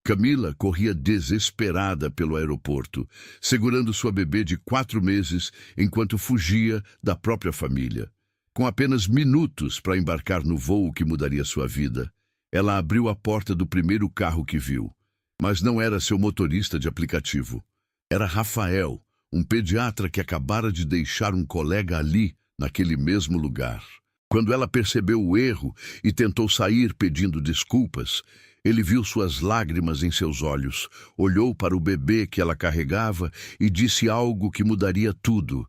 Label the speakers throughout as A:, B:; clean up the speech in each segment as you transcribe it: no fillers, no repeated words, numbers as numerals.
A: Camila corria desesperada pelo aeroporto, segurando sua bebê de 4 meses enquanto fugia da própria família. Com apenas minutos para embarcar no voo que mudaria sua vida, ela abriu a porta do primeiro carro que viu. Mas não era seu motorista de aplicativo. Era Rafael, um pediatra que acabara de deixar um colega ali, naquele mesmo lugar. Quando ela percebeu o erro e tentou sair pedindo desculpas, ele viu suas lágrimas em seus olhos, olhou para o bebê que ela carregava e disse algo que mudaria tudo.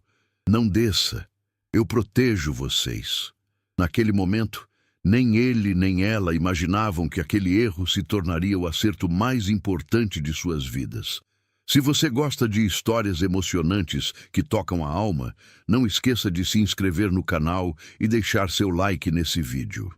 A: Não desça, eu protejo vocês. Naquele momento, nem ele nem ela imaginavam que aquele erro se tornaria o acerto mais importante de suas vidas. Se você gosta de histórias emocionantes que tocam a alma, não esqueça de se inscrever no canal e deixar seu like nesse vídeo.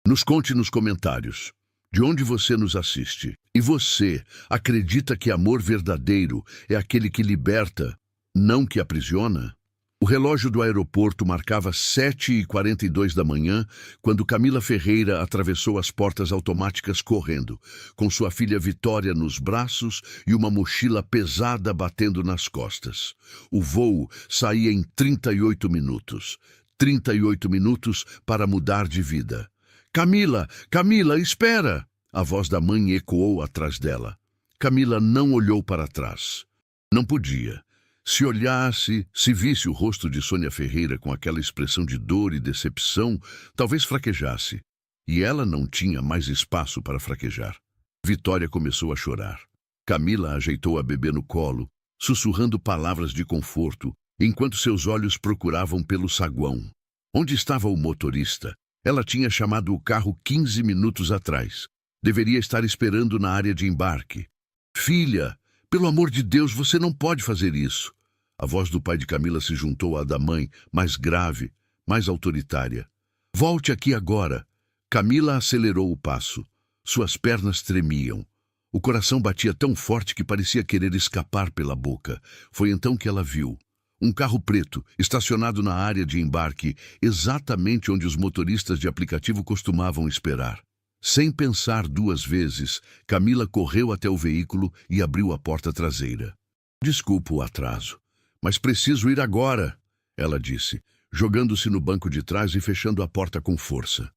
A: Nos conte nos comentários de onde você nos assiste. E você acredita que amor verdadeiro é aquele que liberta, não que aprisiona? O relógio do aeroporto marcava 7h42 da manhã, quando Camila Ferreira atravessou as portas automáticas correndo, com sua filha Vitória nos braços e uma mochila pesada batendo nas costas. O voo saía em 38 minutos. 38 minutos para mudar de vida. Camila, Camila, espera! A voz da mãe ecoou atrás dela. Camila não olhou para trás. Não podia. Se olhasse, se visse o rosto de Sônia Ferreira com aquela expressão de dor e decepção, talvez fraquejasse. E ela não tinha mais espaço para fraquejar. Vitória começou a chorar. Camila ajeitou a bebê no colo, sussurrando palavras de conforto, enquanto seus olhos procuravam pelo saguão. Onde estava o motorista? Ela tinha chamado o carro 15 minutos atrás. Deveria estar esperando na área de embarque. Filha, pelo amor de Deus, você não pode fazer isso. A voz do pai de Camila se juntou à da mãe, mais grave, mais autoritária. Volte aqui agora. Camila acelerou o passo. Suas pernas tremiam. O coração batia tão forte que parecia querer escapar pela boca. Foi então que ela viu um carro preto estacionado na área de embarque, exatamente onde os motoristas de aplicativo costumavam esperar. Sem pensar duas vezes, Camila correu até o veículo e abriu a porta traseira. Desculpa o atraso, mas preciso ir agora, ela disse, jogando-se no banco de trás e fechando a porta com força.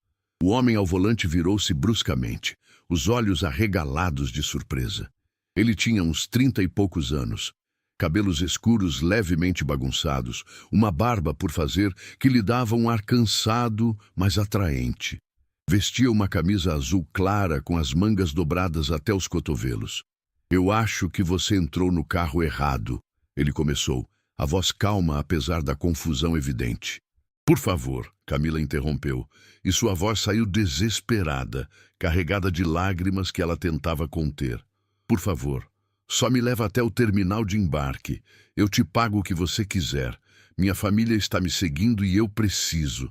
A: O homem ao volante virou-se bruscamente, os olhos arregalados de surpresa. Ele tinha uns 30 e poucos anos, cabelos escuros levemente bagunçados, uma barba por fazer que lhe dava um ar cansado, mas atraente. Vestia uma camisa azul clara com as mangas dobradas até os cotovelos. Eu acho que você entrou no carro errado, ele começou, a voz calma apesar da confusão evidente. Por favor, Camila interrompeu, e sua voz saiu desesperada, carregada de lágrimas que ela tentava conter. Por favor, só me leva até o terminal de embarque. Eu te pago o que você quiser. Minha família está me seguindo e eu preciso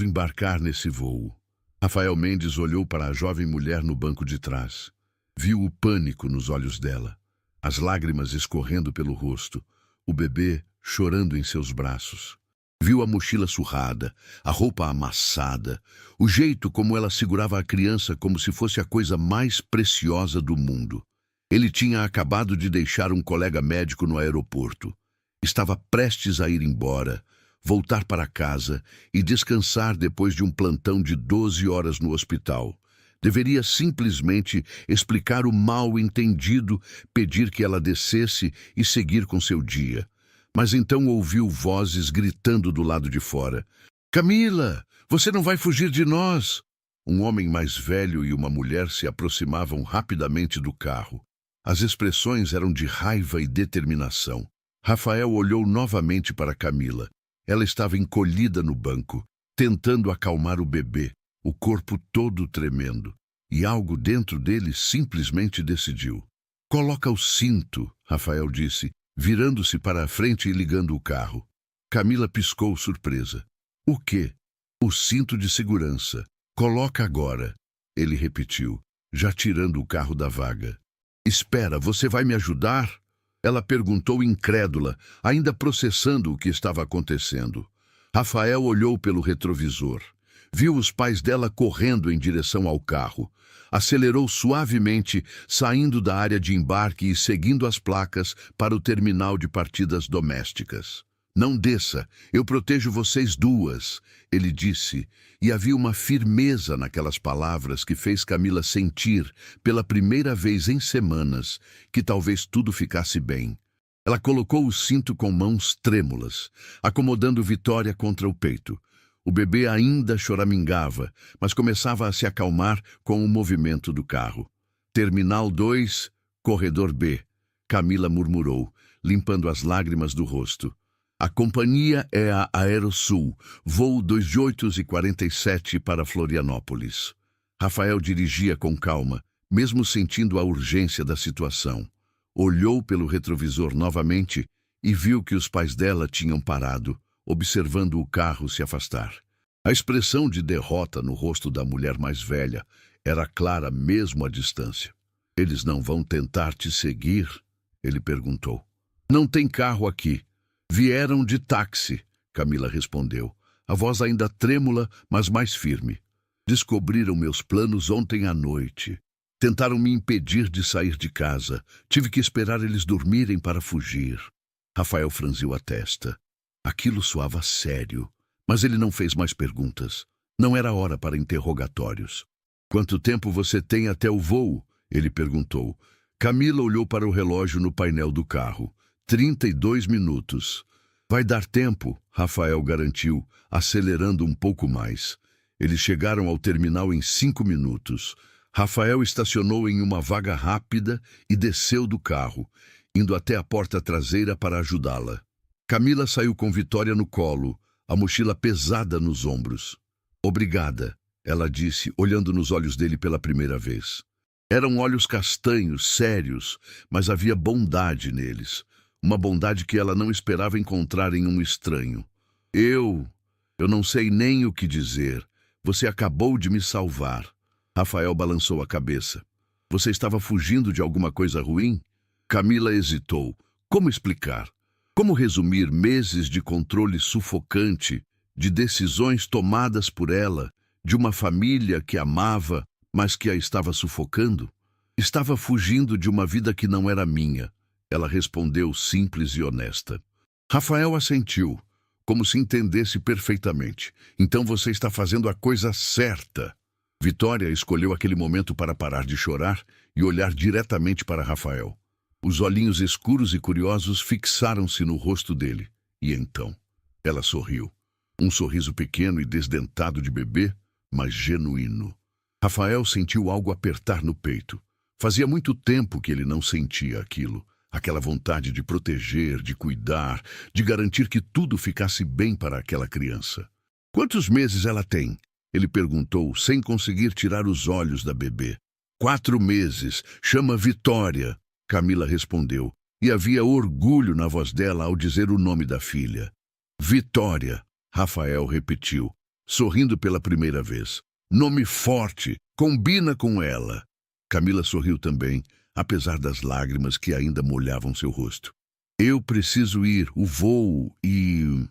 A: embarcar nesse voo. Rafael Mendes olhou para a jovem mulher no banco de trás. Viu o pânico nos olhos dela, as lágrimas escorrendo pelo rosto, o bebê chorando em seus braços. Viu a mochila surrada, a roupa amassada, o jeito como ela segurava a criança como se fosse a coisa mais preciosa do mundo. Ele tinha acabado de deixar um colega médico no aeroporto. Estava prestes a ir embora, voltar para casa e descansar depois de um plantão de 12 horas no hospital. Deveria simplesmente explicar o mal-entendido, pedir que ela descesse e seguir com seu dia. Mas então ouviu vozes gritando do lado de fora. Camila, você não vai fugir de nós! Um homem mais velho e uma mulher se aproximavam rapidamente do carro. As expressões eram de raiva e determinação. Rafael olhou novamente para Camila. Ela estava encolhida no banco, tentando acalmar o bebê, o corpo todo tremendo. E algo dentro dele simplesmente decidiu. Coloca o cinto, Rafael disse, virando-se para a frente e ligando o carro. Camila piscou surpresa. O quê? O cinto de segurança. Coloca agora, ele repetiu, já tirando o carro da vaga. Espera, você vai me ajudar? Ela perguntou incrédula, ainda processando o que estava acontecendo. Rafael olhou pelo retrovisor. Viu os pais dela correndo em direção ao carro. Acelerou suavemente, saindo da área de embarque e seguindo as placas para o terminal de partidas domésticas. Não desça, eu protejo vocês duas, ele disse, e havia uma firmeza naquelas palavras que fez Camila sentir, pela primeira vez em semanas, que talvez tudo ficasse bem. Ela colocou o cinto com mãos trêmulas, acomodando Vitória contra o peito. O bebê ainda choramingava, mas começava a se acalmar com o movimento do carro. Terminal 2, corredor B, Camila murmurou, limpando as lágrimas do rosto. A companhia é a Aerosul, voo 2847 para Florianópolis. Rafael dirigia com calma, mesmo sentindo a urgência da situação. Olhou pelo retrovisor novamente e viu que os pais dela tinham parado, observando o carro se afastar. A expressão de derrota no rosto da mulher mais velha era clara mesmo à distância. Eles não vão tentar te seguir? Ele perguntou. Não tem carro aqui. Vieram de táxi, Camila respondeu, a voz ainda trêmula, mas mais firme. Descobriram meus planos ontem à noite. Tentaram me impedir de sair de casa. Tive que esperar eles dormirem para fugir. Rafael franziu a testa. Aquilo soava sério, mas ele não fez mais perguntas. Não era hora para interrogatórios. Quanto tempo você tem até o voo? Ele perguntou. Camila olhou para o relógio no painel do carro. 32 minutos. Vai dar tempo, Rafael garantiu, acelerando um pouco mais. Eles chegaram ao terminal em 5 minutos. Rafael estacionou em uma vaga rápida e desceu do carro, indo até a porta traseira para ajudá-la. Camila saiu com Vitória no colo, a mochila pesada nos ombros. Obrigada, ela disse, olhando nos olhos dele pela primeira vez. Eram olhos castanhos, sérios, mas havia bondade neles. Uma bondade que ela não esperava encontrar em um estranho. Eu não sei nem o que dizer. Você acabou de me salvar. Rafael balançou a cabeça. Você estava fugindo de alguma coisa ruim? Camila hesitou. Como explicar? Como resumir meses de controle sufocante, de decisões tomadas por ela, de uma família que amava, mas que a estava sufocando? Estava fugindo de uma vida que não era minha. Ela respondeu simples e honesta. Rafael assentiu, como se entendesse perfeitamente. Então você está fazendo a coisa certa. Vitória escolheu aquele momento para parar de chorar e olhar diretamente para Rafael. Os olhinhos escuros e curiosos fixaram-se no rosto dele. E então, ela sorriu. Um sorriso pequeno e desdentado de bebê, mas genuíno. Rafael sentiu algo apertar no peito. Fazia muito tempo que ele não sentia aquilo. Aquela vontade de proteger, de cuidar, de garantir que tudo ficasse bem para aquela criança. Quantos meses ela tem? Ele perguntou, sem conseguir tirar os olhos da bebê. 4 meses. Chama Vitória, Camila respondeu, e havia orgulho na voz dela ao dizer o nome da filha. Vitória, Rafael repetiu, sorrindo pela primeira vez. Nome forte, combina com ela. Camila sorriu também, apesar das lágrimas que ainda molhavam seu rosto. Eu preciso ir, o voo e...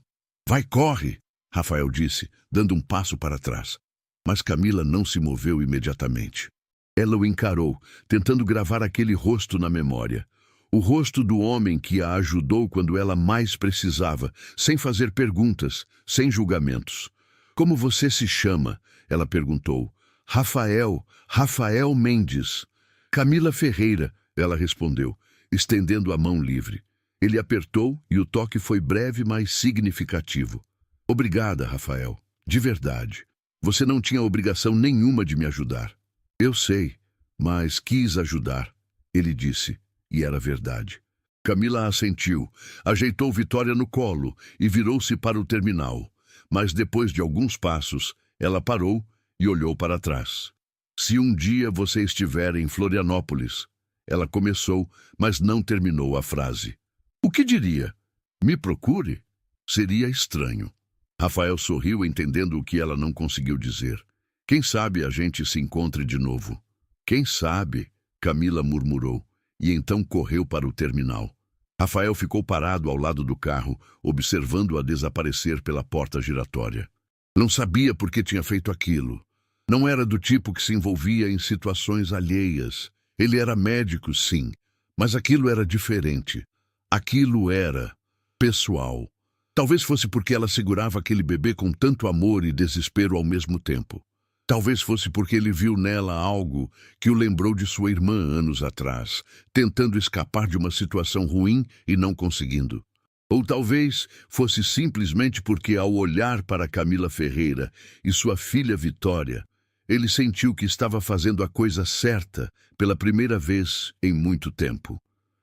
A: Vai, corre, Rafael disse, dando um passo para trás. Mas Camila não se moveu imediatamente. Ela o encarou, tentando gravar aquele rosto na memória. O rosto do homem que a ajudou quando ela mais precisava, sem fazer perguntas, sem julgamentos. Como você se chama? Ela perguntou. Rafael Mendes. Camila Ferreira, ela respondeu, estendendo a mão livre. Ele apertou e o toque foi breve, mas significativo. Obrigada, Rafael. De verdade. Você não tinha obrigação nenhuma de me ajudar. Eu sei, mas quis ajudar, ele disse, e era verdade. Camila assentiu, ajeitou Vitória no colo e virou-se para o terminal. Mas depois de alguns passos, ela parou e olhou para trás. Se um dia você estiver em Florianópolis, ela começou, mas não terminou a frase. O que diria? Me procure? Seria estranho. Rafael sorriu, entendendo o que ela não conseguiu dizer. Quem sabe a gente se encontre de novo? Quem sabe? Camila murmurou, e então correu para o terminal. Rafael ficou parado ao lado do carro, observando-a desaparecer pela porta giratória. Não sabia por que tinha feito aquilo. Não era do tipo que se envolvia em situações alheias. Ele era médico, sim, mas aquilo era diferente. Aquilo era pessoal. Talvez fosse porque ela segurava aquele bebê com tanto amor e desespero ao mesmo tempo. Talvez fosse porque ele viu nela algo que o lembrou de sua irmã anos atrás, tentando escapar de uma situação ruim e não conseguindo. Ou talvez fosse simplesmente porque, ao olhar para Camila Ferreira e sua filha Vitória, ele sentiu que estava fazendo a coisa certa pela primeira vez em muito tempo.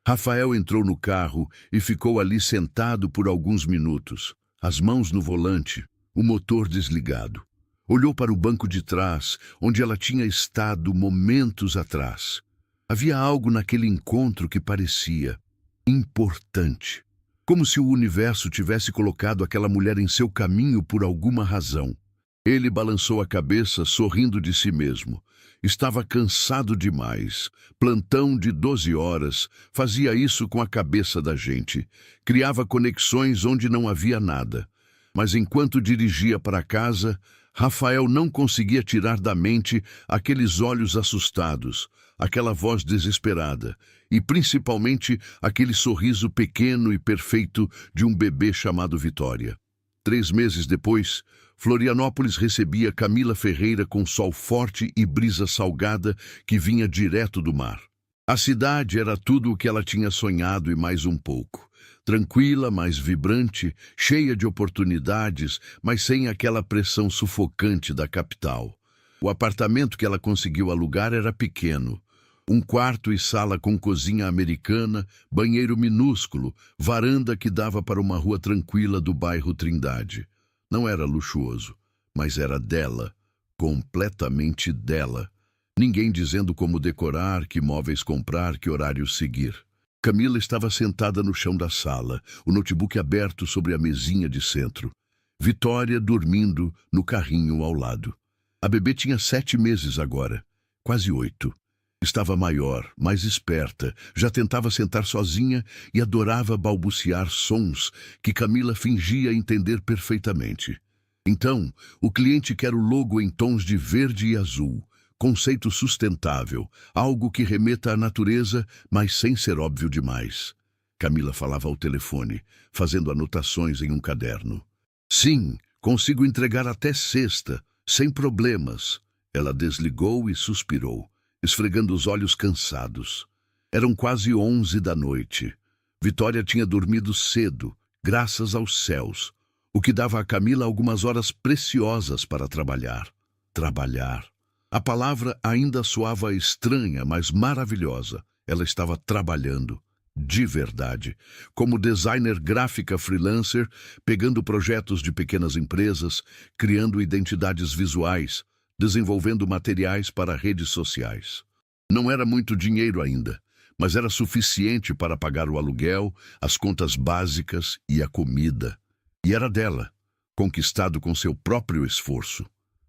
A: Rafael entrou no carro e ficou ali sentado por alguns minutos, as mãos no volante, o motor desligado. Olhou para o banco de trás, onde ela tinha estado momentos atrás. Havia algo naquele encontro que parecia importante, como se o universo tivesse colocado aquela mulher em seu caminho por alguma razão. Ele balançou a cabeça, sorrindo de si mesmo. Estava cansado demais. Plantão de 12 horas. Fazia isso com a cabeça da gente. Criava conexões onde não havia nada. Mas enquanto dirigia para casa, Rafael não conseguia tirar da mente aqueles olhos assustados, aquela voz desesperada e, principalmente, aquele sorriso pequeno e perfeito de um bebê chamado Vitória. 3 meses depois, Florianópolis recebia Camila Ferreira com sol forte e brisa salgada que vinha direto do mar. A cidade era tudo o que ela tinha sonhado e mais um pouco. Tranquila, mas vibrante, cheia de oportunidades, mas sem aquela pressão sufocante da capital. O apartamento que ela conseguiu alugar era pequeno. 1 quarto e sala com cozinha americana, banheiro minúsculo, varanda que dava para uma rua tranquila do bairro Trindade. Não era luxuoso, mas era dela, completamente dela. Ninguém dizendo como decorar, que móveis comprar, que horários seguir. Camila estava sentada no chão da sala, o notebook aberto sobre a mesinha de centro. Vitória dormindo no carrinho ao lado. A bebê tinha 7 meses agora, quase 8. Estava maior, mais esperta, já tentava sentar sozinha e adorava balbuciar sons que Camila fingia entender perfeitamente. Então, o cliente quer o logo em tons de verde e azul. Conceito sustentável, algo que remeta à natureza, mas sem ser óbvio demais. Camila falava ao telefone, fazendo anotações em um caderno. Sim, consigo entregar até sexta, sem problemas. Ela desligou e suspirou, esfregando os olhos cansados. Eram quase 11 da noite. Vitória tinha dormido cedo, graças aos céus, o que dava a Camila algumas horas preciosas para trabalhar. Trabalhar. A palavra ainda soava estranha, mas maravilhosa. Ela estava trabalhando, de verdade, como designer gráfica freelancer, pegando projetos de pequenas empresas, criando identidades visuais, desenvolvendo materiais para redes sociais. Não era muito dinheiro ainda, mas era suficiente para pagar o aluguel, as contas básicas e a comida. E era dela, conquistado com seu próprio esforço.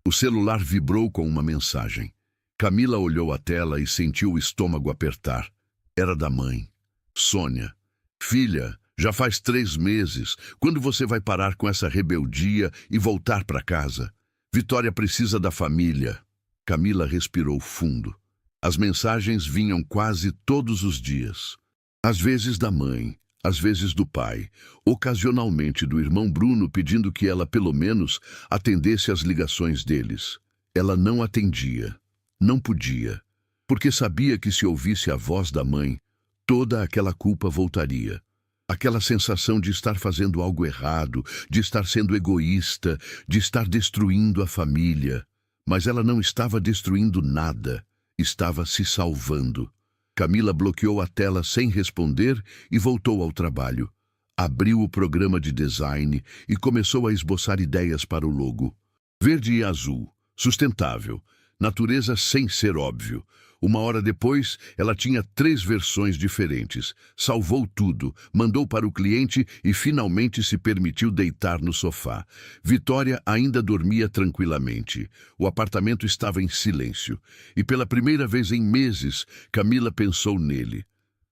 A: O celular vibrou com uma mensagem. Camila olhou a tela e sentiu o estômago apertar. Era da mãe. Sônia. Filha, já faz 3 meses. Quando você vai parar com essa rebeldia e voltar para casa? Vitória precisa da família. Camila respirou fundo. As mensagens vinham quase todos os dias. Às vezes da mãe, às vezes do pai, ocasionalmente do irmão Bruno pedindo que ela, pelo menos, atendesse às ligações deles. Ela não atendia. Não podia. Porque sabia que se ouvisse a voz da mãe, toda aquela culpa voltaria. Aquela sensação de estar fazendo algo errado, de estar sendo egoísta, de estar destruindo a família. Mas ela não estava destruindo nada. Estava se salvando. Camila bloqueou a tela sem responder e voltou ao trabalho. Abriu o programa de design e começou a esboçar ideias para o logo. Verde e azul, sustentável, natureza sem ser óbvio. 1 hora depois, ela tinha 3 versões diferentes. Salvou tudo, mandou para o cliente e finalmente se permitiu deitar no sofá. Vitória ainda dormia tranquilamente. O apartamento estava em silêncio. E pela primeira vez em meses, Camila pensou nele.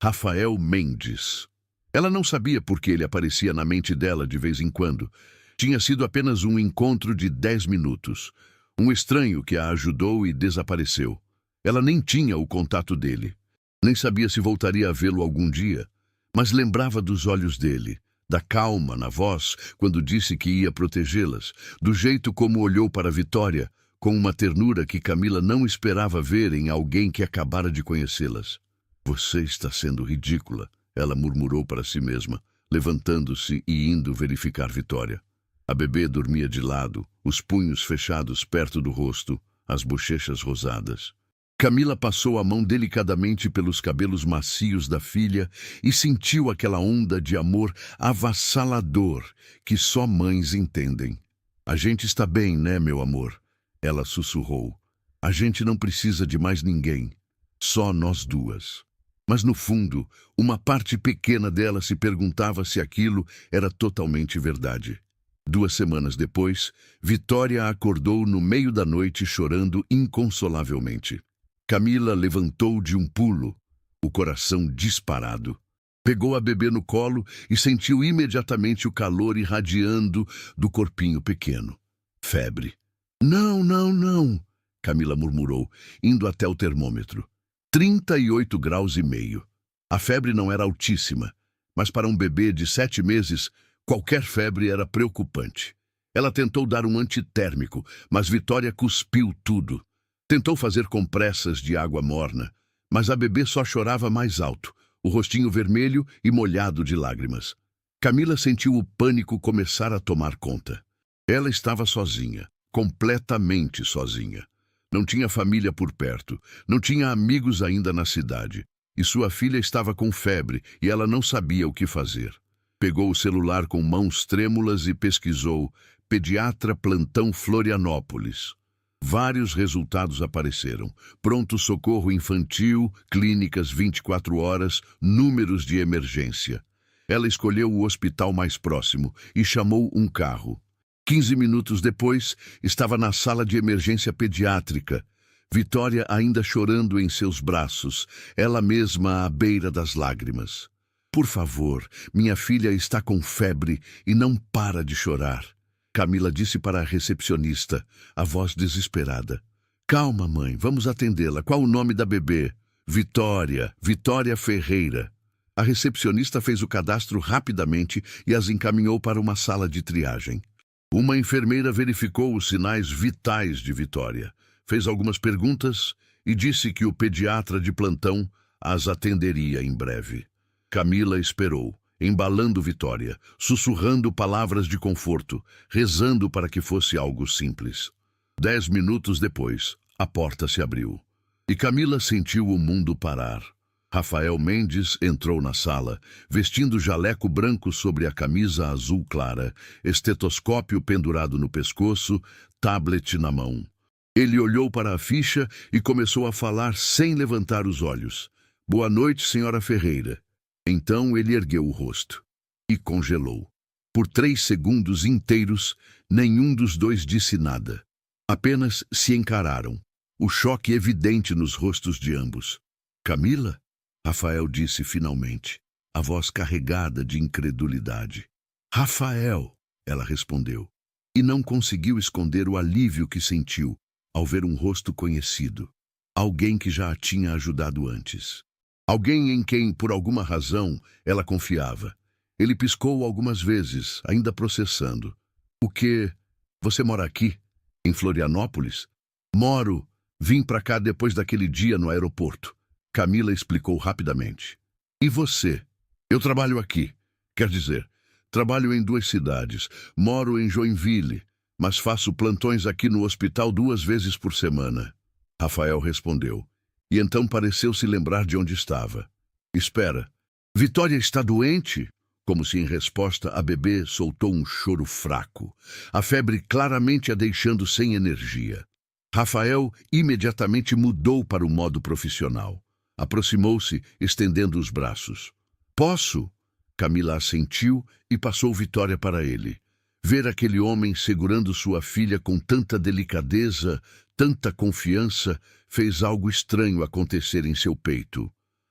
A: Rafael Mendes. Ela não sabia por que ele aparecia na mente dela de vez em quando. Tinha sido apenas um encontro de 10 minutos. Um estranho que a ajudou e desapareceu. Ela nem tinha o contato dele. Nem sabia se voltaria a vê-lo algum dia, mas lembrava dos olhos dele, da calma na voz quando disse que ia protegê-las, do jeito como olhou para Vitória, com uma ternura que Camila não esperava ver em alguém que acabara de conhecê-las. Você está sendo ridícula, ela murmurou para si mesma, levantando-se e indo verificar Vitória. A bebê dormia de lado, os punhos fechados perto do rosto, as bochechas rosadas. Camila passou a mão delicadamente pelos cabelos macios da filha e sentiu aquela onda de amor avassalador que só mães entendem. A gente está bem, né, meu amor? Ela sussurrou. A gente não precisa de mais ninguém. Só nós duas. Mas no fundo, uma parte pequena dela se perguntava se aquilo era totalmente verdade. 2 semanas depois, Vitória acordou no meio da noite chorando inconsolavelmente. Camila levantou de um pulo, o coração disparado. Pegou a bebê no colo e sentiu imediatamente o calor irradiando do corpinho pequeno. Febre. Não, não, não, Camila murmurou, indo até o termômetro. 38,5 graus. A febre não era altíssima, mas para um bebê de 7 meses, qualquer febre era preocupante. Ela tentou dar um antitérmico, mas Vitória cuspiu tudo. Tentou fazer compressas de água morna, mas a bebê só chorava mais alto, o rostinho vermelho e molhado de lágrimas. Camila sentiu o pânico começar a tomar conta. Ela estava sozinha, completamente sozinha. Não tinha família por perto, não tinha amigos ainda na cidade, e sua filha estava com febre e ela não sabia o que fazer. Pegou o celular com mãos trêmulas e pesquisou Pediatra Plantão Florianópolis. Vários resultados apareceram. Pronto-socorro infantil, clínicas 24 horas, números de emergência. Ela escolheu o hospital mais próximo e chamou um carro. 15 minutos depois, estava na sala de emergência pediátrica. Vitória ainda chorando em seus braços, ela mesma à beira das lágrimas. Por favor, minha filha está com febre e não para de chorar. Camila disse para a recepcionista, a voz desesperada. Calma, mãe, vamos atendê-la. Qual o nome da bebê? Vitória Ferreira. A recepcionista fez o cadastro rapidamente e as encaminhou para uma sala de triagem. Uma enfermeira verificou os sinais vitais de Vitória, fez algumas perguntas e disse que o pediatra de plantão as atenderia em breve. Camila esperou, embalando Vitória, sussurrando palavras de conforto, rezando para que fosse algo simples. 10 minutos depois, a porta se abriu. E Camila sentiu o mundo parar. Rafael Mendes entrou na sala, vestindo jaleco branco sobre a camisa azul clara, estetoscópio pendurado no pescoço, tablet na mão. Ele olhou para a ficha e começou a falar sem levantar os olhos. Boa noite, senhora Ferreira. Então ele ergueu o rosto e congelou. Por 3 segundos inteiros, nenhum dos dois disse nada. Apenas se encararam, o choque evidente nos rostos de ambos. Camila? Rafael disse finalmente, a voz carregada de incredulidade. Rafael, ela respondeu, e não conseguiu esconder o alívio que sentiu ao ver um rosto conhecido, alguém que já a tinha ajudado antes. Alguém em quem, por alguma razão, ela confiava. Ele piscou algumas vezes, ainda processando. O quê? Você mora aqui? Em Florianópolis? Moro. Vim para cá depois daquele dia no aeroporto. Camila explicou rapidamente. E você? Eu trabalho aqui. Quer dizer, trabalho em 2 cidades. Moro em Joinville, mas faço plantões aqui no hospital 2 vezes por semana. Rafael respondeu. E então pareceu se lembrar de onde estava. Espera, Vitória está doente? Como se em resposta a bebê soltou um choro fraco, a febre claramente a deixando sem energia. Rafael imediatamente mudou para o modo profissional. Aproximou-se, estendendo os braços. Posso? Camila assentiu e passou Vitória para ele. Ver aquele homem segurando sua filha com tanta delicadeza, tanta confiança, fez algo estranho acontecer em seu peito.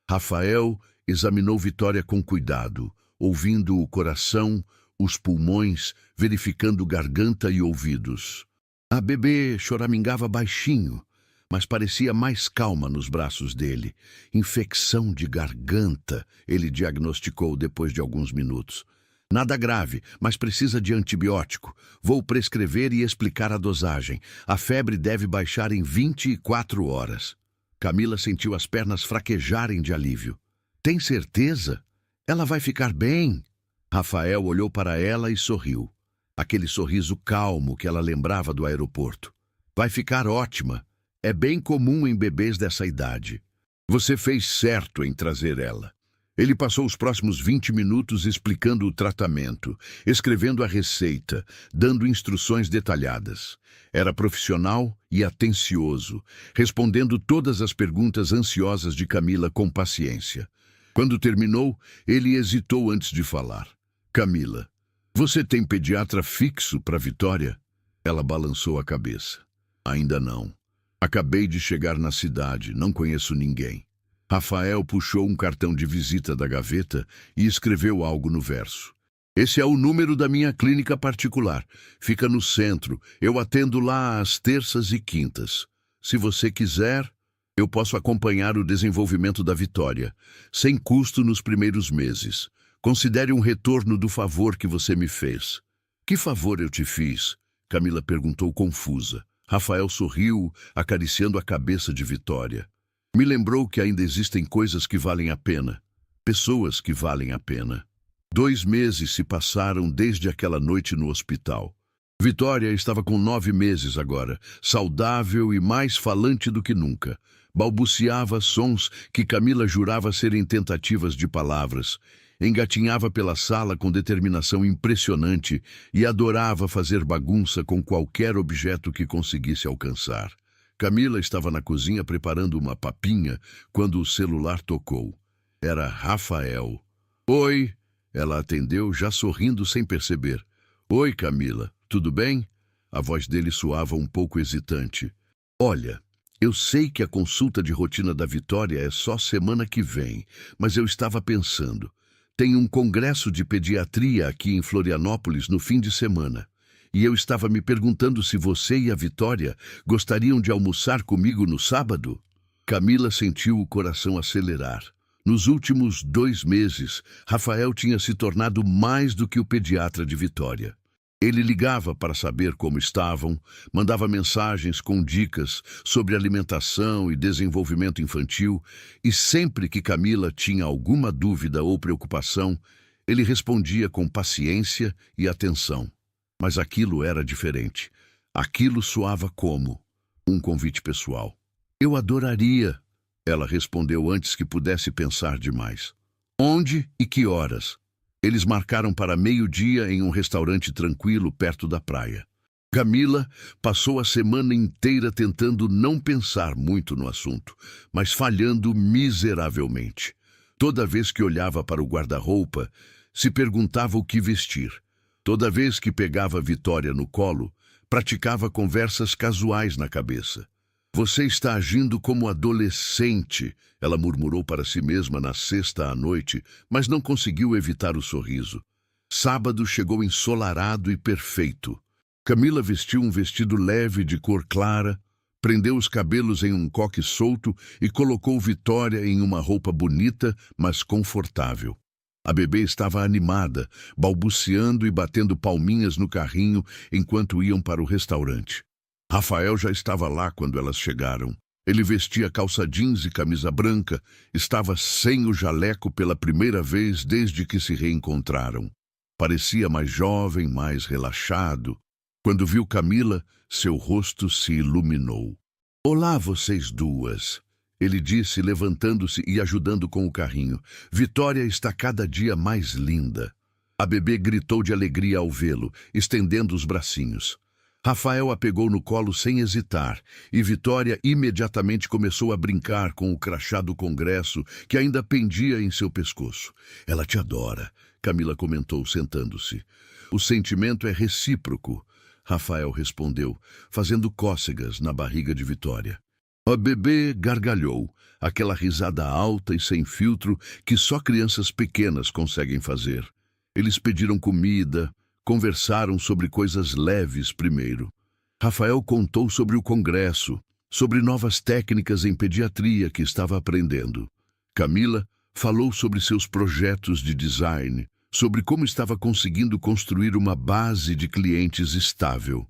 A: Rafael examinou Vitória com cuidado, ouvindo o coração, os pulmões, verificando garganta e ouvidos. A bebê choramingava baixinho, mas parecia mais calma nos braços dele. Infecção de garganta, ele diagnosticou depois de alguns minutos. Nada grave, mas precisa de antibiótico. Vou prescrever e explicar a dosagem. A febre deve baixar em 24 horas. Camila sentiu as pernas fraquejarem de alívio. Tem certeza? Ela vai ficar bem? Rafael olhou para ela e sorriu. Aquele sorriso calmo que ela lembrava do aeroporto. Vai ficar ótima. É bem comum em bebês dessa idade. Você fez certo em trazer ela. Ele passou os próximos 20 minutos explicando o tratamento, escrevendo a receita, dando instruções detalhadas. Era profissional e atencioso, respondendo todas as perguntas ansiosas de Camila com paciência. Quando terminou, ele hesitou antes de falar. Camila, você tem pediatra fixo para Vitória? Ela balançou a cabeça. Ainda não. Acabei de chegar na cidade, não conheço ninguém. Rafael puxou um cartão de visita da gaveta e escreveu algo no verso. Esse é o número da minha clínica particular. Fica no centro. Eu atendo lá às terças e quintas. Se você quiser, eu posso acompanhar o desenvolvimento da Vitória, sem custo nos primeiros meses. Considere um retorno do favor que você me fez. Que favor eu te fiz? Camila perguntou confusa. Rafael sorriu, acariciando a cabeça de Vitória. Me lembrou que ainda existem coisas que valem a pena. Pessoas que valem a pena. 2 meses se passaram desde aquela noite no hospital. Vitória estava com 9 meses agora, saudável e mais falante do que nunca. Balbuciava sons que Camila jurava serem tentativas de palavras. Engatinhava pela sala com determinação impressionante e adorava fazer bagunça com qualquer objeto que conseguisse alcançar. Camila estava na cozinha preparando uma papinha quando o celular tocou. Era Rafael. Oi, ela atendeu já sorrindo sem perceber. Oi, Camila, tudo bem? A voz dele soava um pouco hesitante. Olha, eu sei que a consulta de rotina da Vitória é só semana que vem, mas eu estava pensando. Tem um congresso de pediatria aqui em Florianópolis no fim de semana. E eu estava me perguntando se você e a Vitória gostariam de almoçar comigo no sábado? Camila sentiu o coração acelerar. Nos últimos 2 meses, Rafael tinha se tornado mais do que o pediatra de Vitória. Ele ligava para saber como estavam, mandava mensagens com dicas sobre alimentação e desenvolvimento infantil, e sempre que Camila tinha alguma dúvida ou preocupação, ele respondia com paciência e atenção. Mas aquilo era diferente. Aquilo soava como um convite pessoal. Eu adoraria, ela respondeu antes que pudesse pensar demais. Onde e que horas? Eles marcaram para 12:00 em um restaurante tranquilo perto da praia. Camila passou a semana inteira tentando não pensar muito no assunto, mas falhando miseravelmente. Toda vez que olhava para o guarda-roupa, se perguntava o que vestir. Toda vez que pegava Vitória no colo, praticava conversas casuais na cabeça. Você está agindo como adolescente, ela murmurou para si mesma na sexta à noite, mas não conseguiu evitar o sorriso. Sábado chegou ensolarado e perfeito. Camila vestiu um vestido leve de cor clara, prendeu os cabelos em um coque solto e colocou Vitória em uma roupa bonita, mas confortável. A bebê estava animada, balbuciando e batendo palminhas no carrinho enquanto iam para o restaurante. Rafael já estava lá quando elas chegaram. Ele vestia calça jeans e camisa branca, estava sem o jaleco pela primeira vez desde que se reencontraram. Parecia mais jovem, mais relaxado. Quando viu Camila, seu rosto se iluminou. Olá, vocês duas. Ele disse, levantando-se e ajudando com o carrinho. Vitória está cada dia mais linda. A bebê gritou de alegria ao vê-lo, estendendo os bracinhos. Rafael a pegou no colo sem hesitar, e Vitória imediatamente começou a brincar com o crachá do congresso que ainda pendia em seu pescoço. Ela te adora, Camila comentou, sentando-se. O sentimento é recíproco, Rafael respondeu, fazendo cócegas na barriga de Vitória. A bebê gargalhou, aquela risada alta e sem filtro que só crianças pequenas conseguem fazer. Eles pediram comida, conversaram sobre coisas leves primeiro. Rafael contou sobre o congresso, sobre novas técnicas em pediatria que estava aprendendo. Camila falou sobre seus projetos de design, sobre como estava conseguindo construir uma base de clientes estável.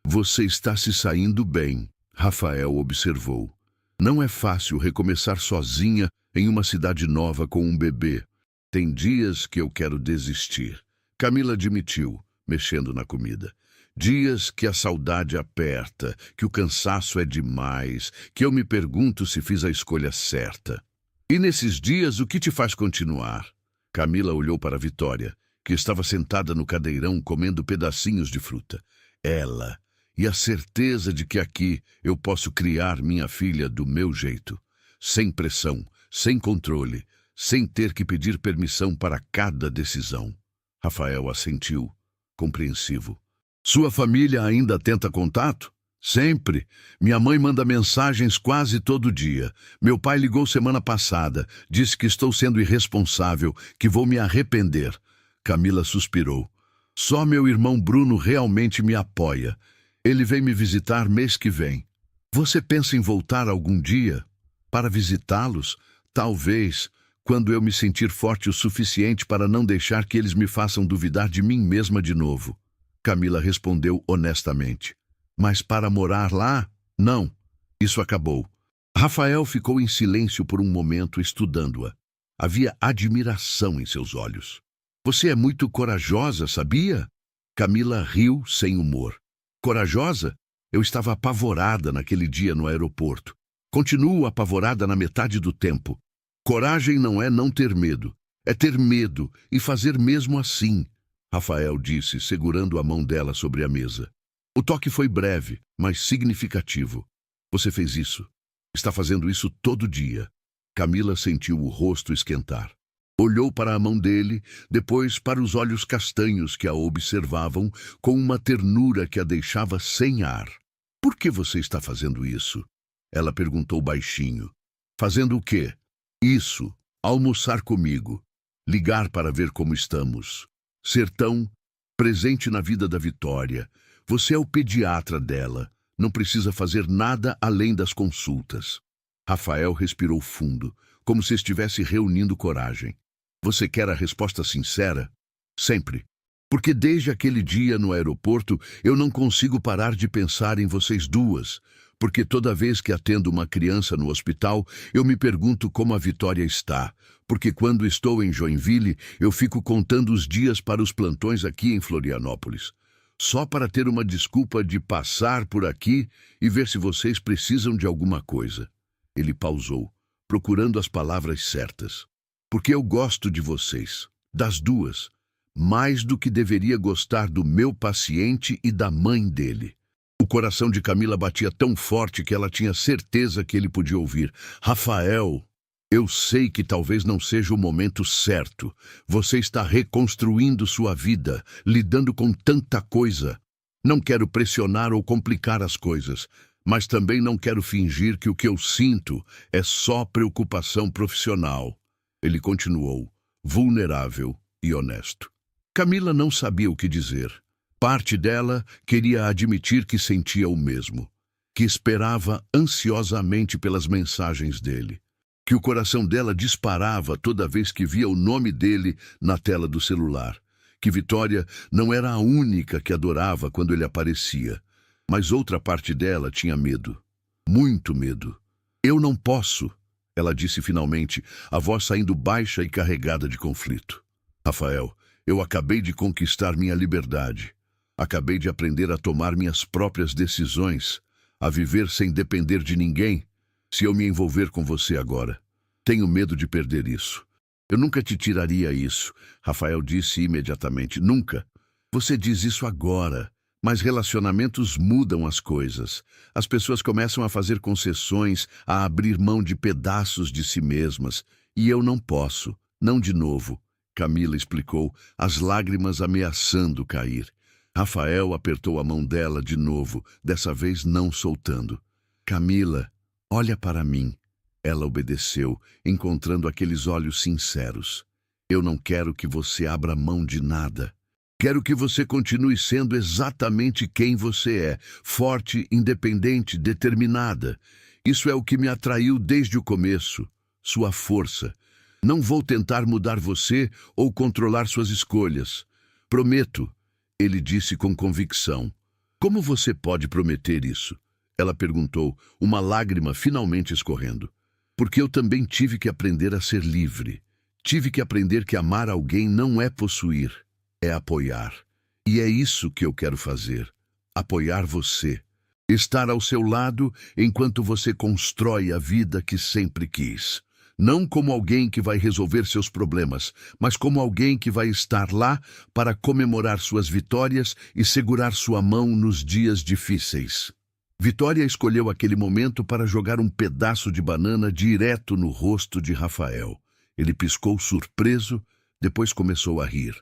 A: Você está se saindo bem, Rafael observou. Não é fácil recomeçar sozinha em uma cidade nova com um bebê. Tem dias que eu quero desistir. Camila admitiu, mexendo na comida. Dias que a saudade aperta, que o cansaço é demais, que eu me pergunto se fiz a escolha certa. E nesses dias, o que te faz continuar? Camila olhou para Vitória, que estava sentada no cadeirão comendo pedacinhos de fruta. Ela, e a certeza de que aqui eu posso criar minha filha do meu jeito, sem pressão, sem controle, sem ter que pedir permissão para cada decisão. Rafael assentiu, compreensivo. Sua família ainda tenta contato? Sempre. Minha mãe manda mensagens quase todo dia. Meu pai ligou semana passada, disse que estou sendo irresponsável, que vou me arrepender. Camila suspirou. Só meu irmão Bruno realmente me apoia. Ele vem me visitar mês que vem. Você pensa em voltar algum dia? Para visitá-los? Talvez, quando eu me sentir forte o suficiente para não deixar que eles me façam duvidar de mim mesma de novo. Camila respondeu honestamente. Mas para morar lá? Não. Isso acabou. Rafael ficou em silêncio por um momento estudando-a. Havia admiração em seus olhos. Você é muito corajosa, sabia? Camila riu sem humor. Corajosa? Eu estava apavorada naquele dia no aeroporto. Continuo apavorada na metade do tempo. Coragem não é não ter medo. É ter medo e fazer mesmo assim. Rafael disse, segurando a mão dela sobre a mesa. O toque foi breve, mas significativo. Você fez isso. Está fazendo isso todo dia. Camila sentiu o rosto esquentar. Olhou para a mão dele, depois para os olhos castanhos que a observavam com uma ternura que a deixava sem ar. Por que você está fazendo isso? Ela perguntou baixinho. Fazendo o quê? Isso. Almoçar comigo. Ligar para ver como estamos. Ser tão presente na vida da Vitória. Você é o pediatra dela. Não precisa fazer nada além das consultas. Rafael respirou fundo, como se estivesse reunindo coragem. Você quer a resposta sincera? Sempre. Porque desde aquele dia no aeroporto, eu não consigo parar de pensar em vocês duas. Porque toda vez que atendo uma criança no hospital, eu me pergunto como a Vitória está. Porque quando estou em Joinville, eu fico contando os dias para os plantões aqui em Florianópolis. Só para ter uma desculpa de passar por aqui e ver se vocês precisam de alguma coisa. Ele pausou, procurando as palavras certas. Porque eu gosto de vocês, das duas, mais do que deveria gostar do meu paciente e da mãe dele. O coração de Camila batia tão forte que ela tinha certeza que ele podia ouvir. Rafael, eu sei que talvez não seja o momento certo. Você está reconstruindo sua vida, lidando com tanta coisa. Não quero pressionar ou complicar as coisas, mas também não quero fingir que o que eu sinto é só preocupação profissional. Ele continuou, vulnerável e honesto. Camila não sabia o que dizer. Parte dela queria admitir que sentia o mesmo, que esperava ansiosamente pelas mensagens dele, que o coração dela disparava toda vez que via o nome dele na tela do celular, que Vitória não era a única que adorava quando ele aparecia, mas outra parte dela tinha medo, muito medo. Eu não posso, ela disse finalmente, a voz saindo baixa e carregada de conflito. Rafael, eu acabei de conquistar minha liberdade. Acabei de aprender a tomar minhas próprias decisões, a viver sem depender de ninguém. Se eu me envolver com você agora, tenho medo de perder isso. Eu nunca te tiraria isso, Rafael disse imediatamente. Nunca. Você diz isso agora, mas relacionamentos mudam as coisas. As pessoas começam a fazer concessões, a abrir mão de pedaços de si mesmas. E eu não posso, não de novo, Camila explicou, as lágrimas ameaçando cair. Rafael apertou a mão dela de novo, dessa vez não soltando. Camila, olha para mim. Ela obedeceu, encontrando aqueles olhos sinceros. Eu não quero que você abra mão de nada. Quero que você continue sendo exatamente quem você é, forte, independente, determinada. Isso é o que me atraiu desde o começo, sua força. Não vou tentar mudar você ou controlar suas escolhas. Prometo, ele disse com convicção. Como você pode prometer isso? Ela perguntou, uma lágrima finalmente escorrendo. Porque eu também tive que aprender a ser livre. Tive que aprender que amar alguém não é possuir, é apoiar. E é isso que eu quero fazer. Apoiar você. Estar ao seu lado enquanto você constrói a vida que sempre quis. Não como alguém que vai resolver seus problemas, mas como alguém que vai estar lá para comemorar suas vitórias e segurar sua mão nos dias difíceis. Vitória escolheu aquele momento para jogar um pedaço de banana direto no rosto de Rafael. Ele piscou surpreso, depois começou a rir.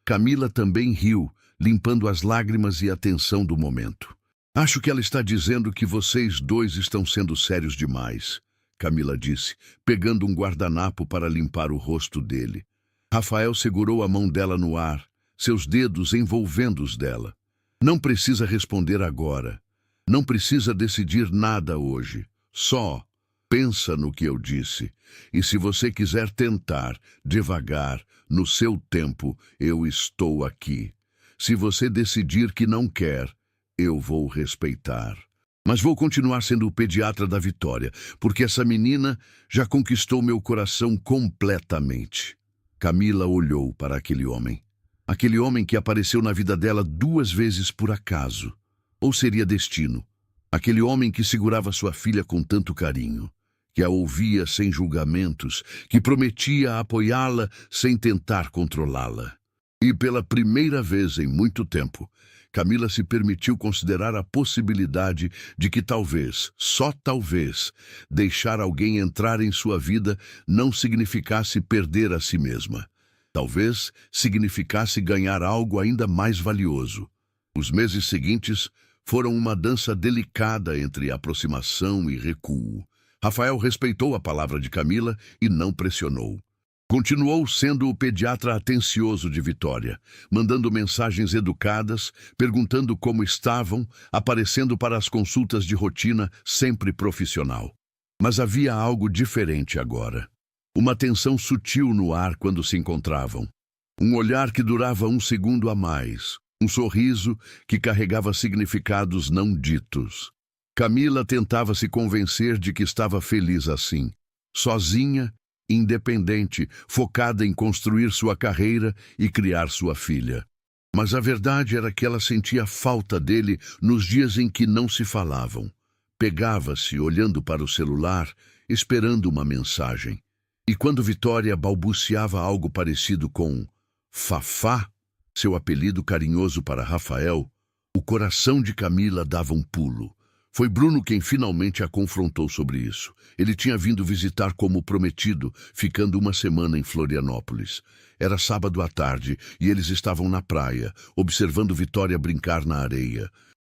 A: Camila também riu, limpando as lágrimas e a tensão do momento. Acho que ela está dizendo que vocês dois estão sendo sérios demais, Camila disse, pegando um guardanapo para limpar o rosto dele. Rafael segurou a mão dela no ar, seus dedos envolvendo os dela. Não precisa responder agora. Não precisa decidir nada hoje. Só pensa no que eu disse. E se você quiser tentar, devagar, no seu tempo, eu estou aqui. Se você decidir que não quer, eu vou respeitar. Mas vou continuar sendo o pediatra da Vitória, porque essa menina já conquistou meu coração completamente. Camila olhou para aquele homem. Aquele homem que apareceu na vida dela 2 vezes por acaso. Ou seria destino. Aquele homem que segurava sua filha com tanto carinho, que a ouvia sem julgamentos, que prometia apoiá-la sem tentar controlá-la. E pela primeira vez em muito tempo, Camila se permitiu considerar a possibilidade de que talvez, só talvez, deixar alguém entrar em sua vida não significasse perder a si mesma. Talvez significasse ganhar algo ainda mais valioso. Os meses seguintes foram uma dança delicada entre aproximação e recuo. Rafael respeitou a palavra de Camila e não pressionou. Continuou sendo o pediatra atencioso de Vitória, mandando mensagens educadas, perguntando como estavam, aparecendo para as consultas de rotina, sempre profissional. Mas havia algo diferente agora. Uma tensão sutil no ar quando se encontravam. Um olhar que durava 1 segundo a mais. Um sorriso que carregava significados não ditos. Camila tentava se convencer de que estava feliz assim, sozinha, independente, focada em construir sua carreira e criar sua filha. Mas a verdade era que ela sentia falta dele nos dias em que não se falavam. Pegava-se olhando para o celular, esperando uma mensagem. E quando Vitória balbuciava algo parecido com Fafá, seu apelido carinhoso para Rafael, o coração de Camila dava um pulo. Foi Bruno quem finalmente a confrontou sobre isso. Ele tinha vindo visitar como prometido, ficando 1 semana em Florianópolis. Era sábado à tarde e eles estavam na praia, observando Vitória brincar na areia.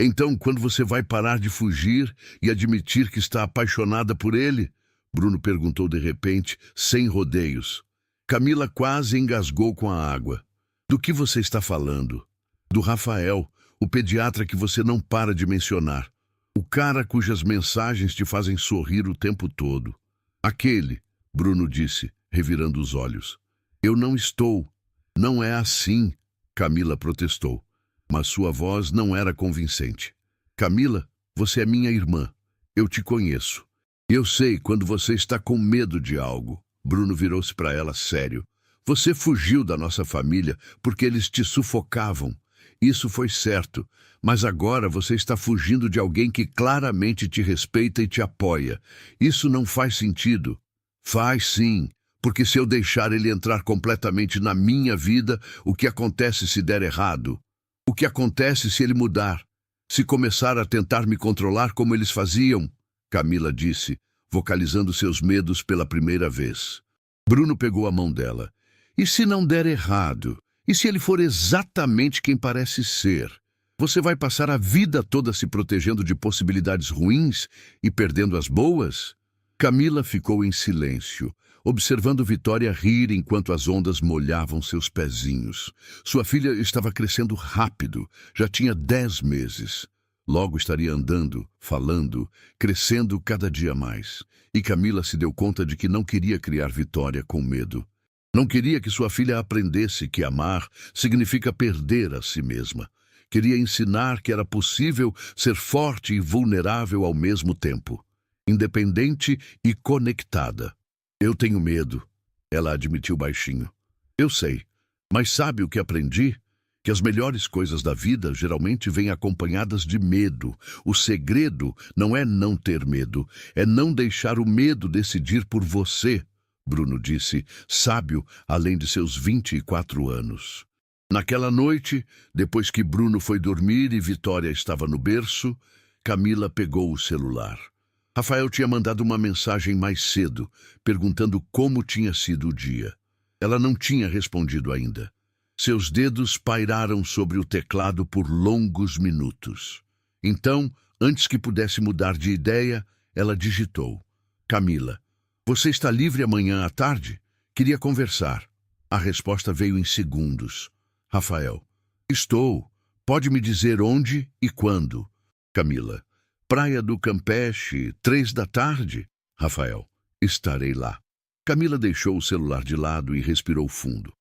A: Então, quando você vai parar de fugir e admitir que está apaixonada por ele? Bruno perguntou de repente, sem rodeios. Camila quase engasgou com a água. Do que você está falando? Do Rafael, o pediatra que você não para de mencionar. O cara cujas mensagens te fazem sorrir o tempo todo. Aquele, Bruno disse, revirando os olhos. Eu não estou. Não é assim, Camila protestou. Mas sua voz não era convincente. Camila, você é minha irmã. Eu te conheço. Eu sei quando você está com medo de algo. Bruno virou-se para ela sério. Você fugiu da nossa família porque eles te sufocavam. Isso foi certo. Mas agora você está fugindo de alguém que claramente te respeita e te apoia. Isso não faz sentido. Faz sim, porque se eu deixar ele entrar completamente na minha vida, o que acontece se der errado? O que acontece se ele mudar? Se começar a tentar me controlar como eles faziam? Camila disse, vocalizando seus medos pela primeira vez. Bruno pegou a mão dela. E se não der errado? E se ele for exatamente quem parece ser? Você vai passar a vida toda se protegendo de possibilidades ruins e perdendo as boas? Camila ficou em silêncio, observando Vitória rir enquanto as ondas molhavam seus pezinhos. Sua filha estava crescendo rápido, já tinha 10 meses. Logo estaria andando, falando, crescendo cada dia mais. E Camila se deu conta de que não queria criar Vitória com medo. Não queria que sua filha aprendesse que amar significa perder a si mesma. Queria ensinar que era possível ser forte e vulnerável ao mesmo tempo, independente e conectada. Eu tenho medo, ela admitiu baixinho. Eu sei, mas sabe o que aprendi? Que as melhores coisas da vida geralmente vêm acompanhadas de medo. O segredo não é não ter medo, é não deixar o medo decidir por você, Bruno disse, sábio além de seus 24 anos. Naquela noite, depois que Bruno foi dormir e Vitória estava no berço, Camila pegou o celular. Rafael tinha mandado uma mensagem mais cedo, perguntando como tinha sido o dia. Ela não tinha respondido ainda. Seus dedos pairaram sobre o teclado por longos minutos. Então, antes que pudesse mudar de ideia, ela digitou. Camila, você está livre amanhã à tarde? Queria conversar. A resposta veio em segundos. Rafael, estou. Pode me dizer onde e quando? Camila, Praia do Campeche, 3 da tarde? Rafael, estarei lá. Camila deixou o celular de lado e respirou fundo.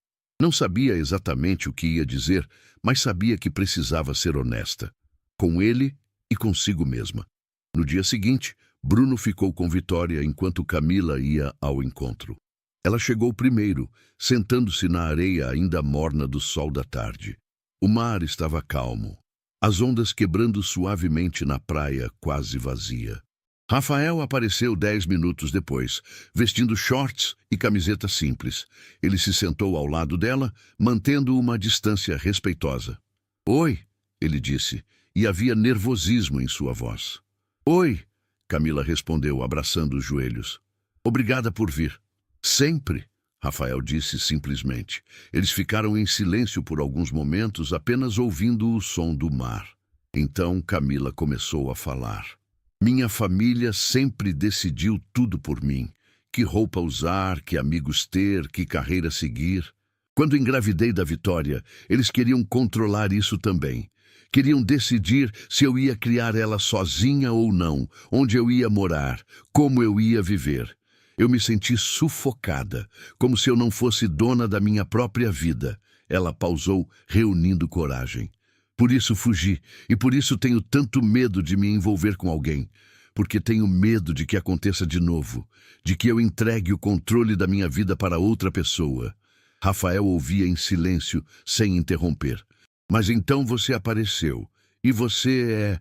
A: Não sabia exatamente o que ia dizer, mas sabia que precisava ser honesta. Com ele e consigo mesma. No dia seguinte, Bruno ficou com Vitória enquanto Camila ia ao encontro. Ela chegou primeiro, sentando-se na areia ainda morna do sol da tarde. O mar estava calmo, as ondas quebrando suavemente na praia quase vazia. Rafael apareceu 10 minutos depois, vestindo shorts e camiseta simples. Ele se sentou ao lado dela, mantendo uma distância respeitosa. Oi, ele disse, e havia nervosismo em sua voz. Oi, Camila respondeu, abraçando os joelhos. Obrigada por vir. Sempre, Rafael disse simplesmente. Eles ficaram em silêncio por alguns momentos, apenas ouvindo o som do mar. Então Camila começou a falar. Minha família sempre decidiu tudo por mim. Que roupa usar, que amigos ter, que carreira seguir. Quando engravidei da Vitória, eles queriam controlar isso também. Queriam decidir se eu ia criar ela sozinha ou não, onde eu ia morar, como eu ia viver. Eu me senti sufocada, como se eu não fosse dona da minha própria vida. Ela pausou, reunindo coragem. Por isso fugi, e por isso tenho tanto medo de me envolver com alguém. Porque tenho medo de que aconteça de novo, de que eu entregue o controle da minha vida para outra pessoa. Rafael ouvia em silêncio, sem interromper. Mas então você apareceu, e você é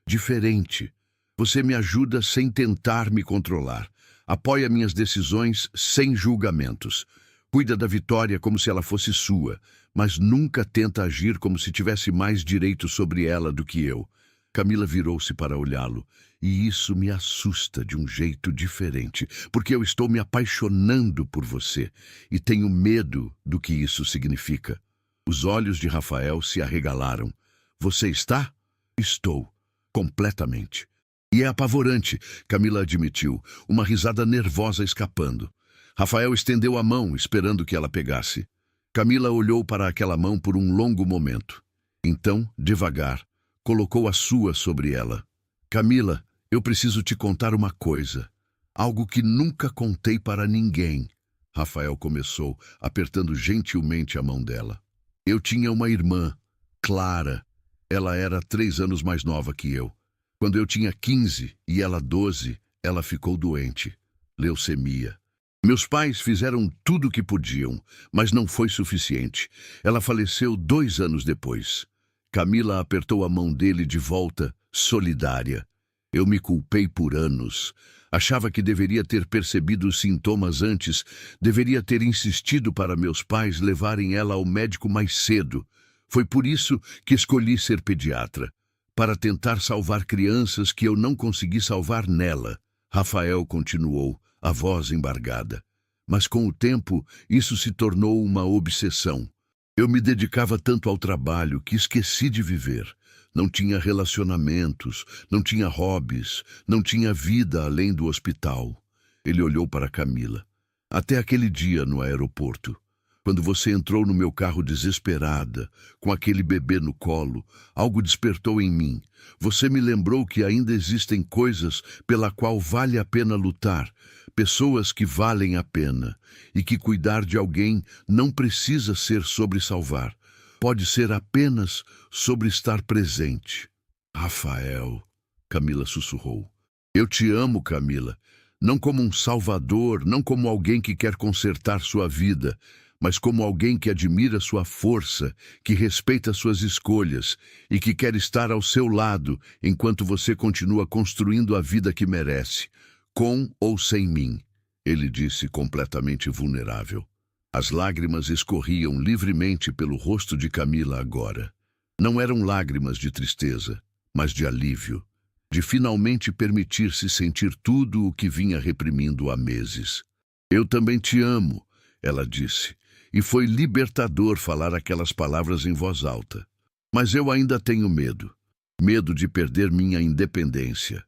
A: diferente. Você me ajuda sem tentar me controlar. Apoia minhas decisões sem julgamentos. Cuida da Vitória como se ela fosse sua, mas nunca tenta agir como se tivesse mais direito sobre ela do que eu. Camila virou-se para olhá-lo, e isso me assusta de um jeito diferente, porque eu estou me apaixonando por você, e tenho medo do que isso significa. Os olhos de Rafael se arregalaram. Você está? Estou. Completamente. E é apavorante, Camila admitiu, uma risada nervosa escapando. Rafael estendeu a mão, esperando que ela pegasse. Camila olhou para aquela mão por um longo momento. Então, devagar, colocou a sua sobre ela. Camila, eu preciso te contar uma coisa. Algo que nunca contei para ninguém. Rafael começou, apertando gentilmente a mão dela. Eu tinha uma irmã, Clara. Ela era 3 anos mais nova que eu. Quando eu tinha 15 e ela 12, ela ficou doente. Leucemia. Meus pais fizeram tudo o que podiam, mas não foi suficiente. Ela faleceu 2 anos depois. Camila apertou a mão dele de volta, solidária. Eu me culpei por anos. Achava que deveria ter percebido os sintomas antes, deveria ter insistido para meus pais levarem ela ao médico mais cedo. Foi por isso que escolhi ser pediatra, para tentar salvar crianças que eu não consegui salvar nela. Rafael continuou, a voz embargada. Mas com o tempo, isso se tornou uma obsessão. Eu me dedicava tanto ao trabalho que esqueci de viver. Não tinha relacionamentos, não tinha hobbies, não tinha vida além do hospital. Ele olhou para Camila. Até aquele dia no aeroporto, quando você entrou no meu carro desesperada, com aquele bebê no colo, algo despertou em mim. Você me lembrou que ainda existem coisas pela qual vale a pena lutar, pessoas que valem a pena, e que cuidar de alguém não precisa ser sobre salvar. Pode ser apenas sobre estar presente. Rafael, Camila sussurrou. Eu te amo, Camila. Não como um salvador, não como alguém que quer consertar sua vida, mas como alguém que admira sua força, que respeita suas escolhas e que quer estar ao seu lado enquanto você continua construindo a vida que merece, com ou sem mim, ele disse completamente vulnerável. As lágrimas escorriam livremente pelo rosto de Camila agora. Não eram lágrimas de tristeza, mas de alívio, de finalmente permitir-se sentir tudo o que vinha reprimindo há meses. Eu também te amo, ela disse, e foi libertador falar aquelas palavras em voz alta. Mas eu ainda tenho medo. Medo de perder minha independência.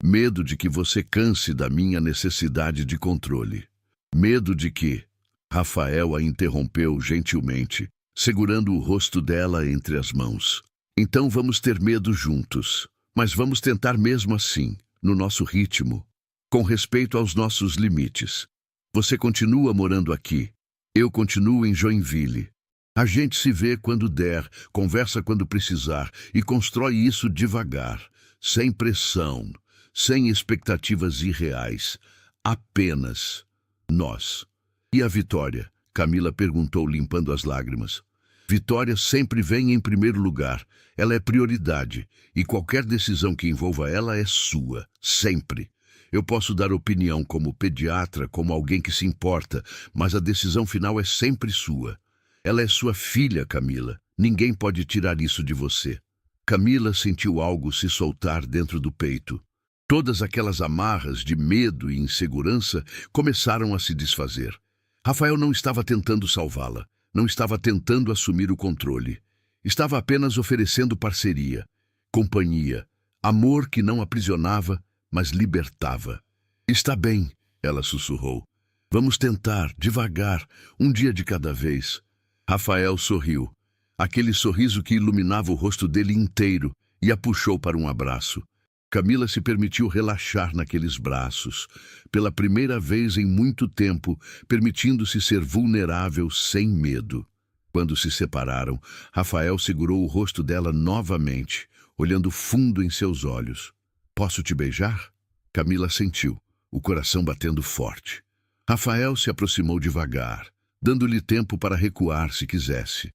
A: Medo de que você canse da minha necessidade de controle. Medo de que... Rafael a interrompeu gentilmente, segurando o rosto dela entre as mãos. Então vamos ter medo juntos. Mas vamos tentar mesmo assim, no nosso ritmo, com respeito aos nossos limites. Você continua morando aqui. Eu continuo em Joinville. A gente se vê quando der, conversa quando precisar e constrói isso devagar, sem pressão, sem expectativas irreais. Apenas nós. E a Vitória? Camila perguntou, limpando as lágrimas. Vitória sempre vem em primeiro lugar. Ela é prioridade, e qualquer decisão que envolva ela é sua, sempre. Eu posso dar opinião como pediatra, como alguém que se importa, mas a decisão final é sempre sua. Ela é sua filha, Camila. Ninguém pode tirar isso de você. Camila sentiu algo se soltar dentro do peito. Todas aquelas amarras de medo e insegurança começaram a se desfazer. Rafael não estava tentando salvá-la. Não estava tentando assumir o controle. Estava apenas oferecendo parceria, companhia, amor que não aprisionava, mas libertava. Está bem, ela sussurrou. Vamos tentar, devagar, um dia de cada vez. Rafael sorriu. Aquele sorriso que iluminava o rosto dele inteiro e a puxou para um abraço. Camila se permitiu relaxar naqueles braços, pela primeira vez em muito tempo, permitindo-se ser vulnerável sem medo. Quando se separaram, Rafael segurou o rosto dela novamente, olhando fundo em seus olhos. Posso te beijar? Camila sentiu, o coração batendo forte. Rafael se aproximou devagar, dando-lhe tempo para recuar se quisesse.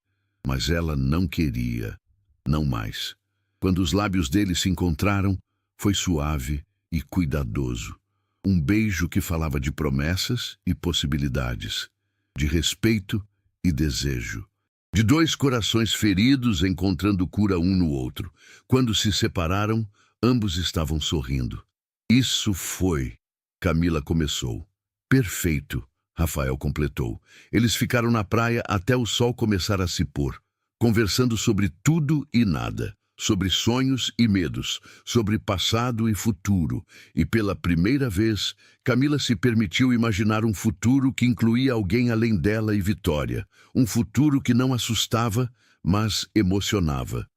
A: Mas ela não queria, não mais. Quando os lábios dele se encontraram, foi suave e cuidadoso. Um beijo que falava de promessas e possibilidades, de respeito e desejo. De dois corações feridos encontrando cura um no outro. Quando se separaram, ambos estavam sorrindo. Isso foi, Camila começou. Perfeito, Rafael completou. Eles ficaram na praia até o sol começar a se pôr, conversando sobre tudo e nada. Sobre sonhos e medos, sobre passado e futuro, e pela primeira vez, Camila se permitiu imaginar um futuro que incluía alguém além dela e Vitória, um futuro que não assustava, mas emocionava.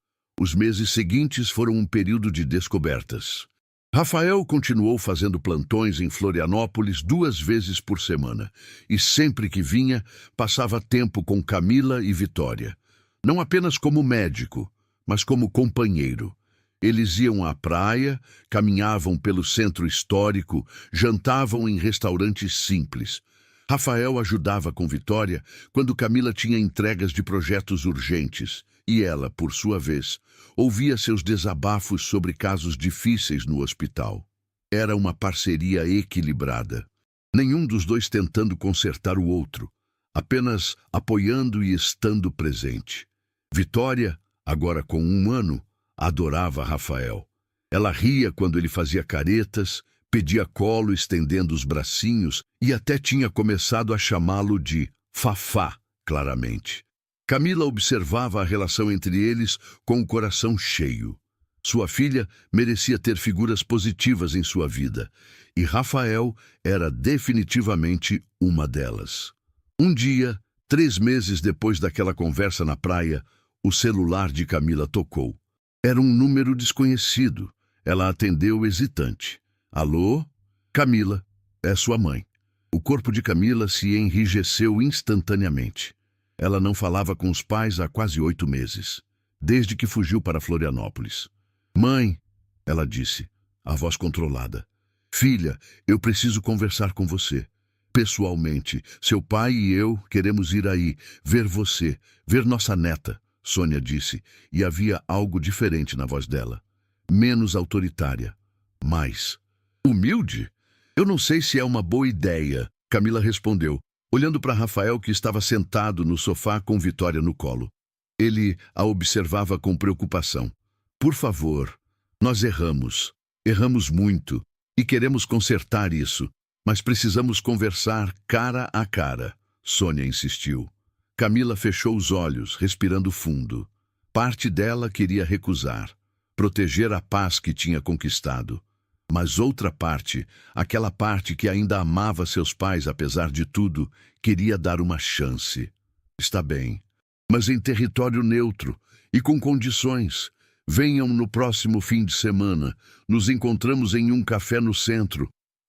A: Os meses seguintes foram um período de descobertas. Rafael continuou fazendo plantões em Florianópolis 2 vezes por semana, e sempre que vinha, passava tempo com Camila e Vitória. Não apenas como médico, mas como companheiro. Eles iam à praia, caminhavam pelo centro histórico, jantavam em restaurantes simples. Rafael ajudava com Vitória quando Camila tinha entregas de projetos urgentes, e ela, por sua vez, ouvia seus desabafos sobre casos difíceis no hospital. Era uma parceria equilibrada. Nenhum dos dois tentando consertar o outro, apenas apoiando e estando presente. Vitória, agora com 1 ano, adorava Rafael. Ela ria quando ele fazia caretas, pedia colo estendendo os bracinhos e até tinha começado a chamá-lo de Fafá, claramente. Camila observava a relação entre eles com o coração cheio. Sua filha merecia ter figuras positivas em sua vida, e Rafael era definitivamente uma delas. Um dia, 3 meses depois daquela conversa na praia, o celular de Camila tocou. Era um número desconhecido. Ela atendeu hesitante. Alô? Camila, é sua mãe. O corpo de Camila se enrijeceu instantaneamente. Ela não falava com os pais há quase 8 meses, desde que fugiu para Florianópolis. Mãe, ela disse, a voz controlada. Filha, eu preciso conversar com você. Pessoalmente, seu pai e eu queremos ir aí, ver você, ver nossa neta, Sônia disse, e havia algo diferente na voz dela. Menos autoritária, mais humilde. Eu não sei se é uma boa ideia, Camila respondeu, olhando para Rafael que estava sentado no sofá com Vitória no colo. Ele a observava com preocupação. Por favor, nós erramos muito e queremos consertar isso, mas precisamos conversar cara a cara, Sônia insistiu. Camila fechou os olhos, respirando fundo. Parte dela queria recusar, proteger a paz que tinha conquistado. Mas outra parte, aquela parte que ainda amava seus pais apesar de tudo, queria dar uma chance. Está bem, mas em território neutro e com condições. Venham no próximo fim de semana. Nos encontramos em um café no centro.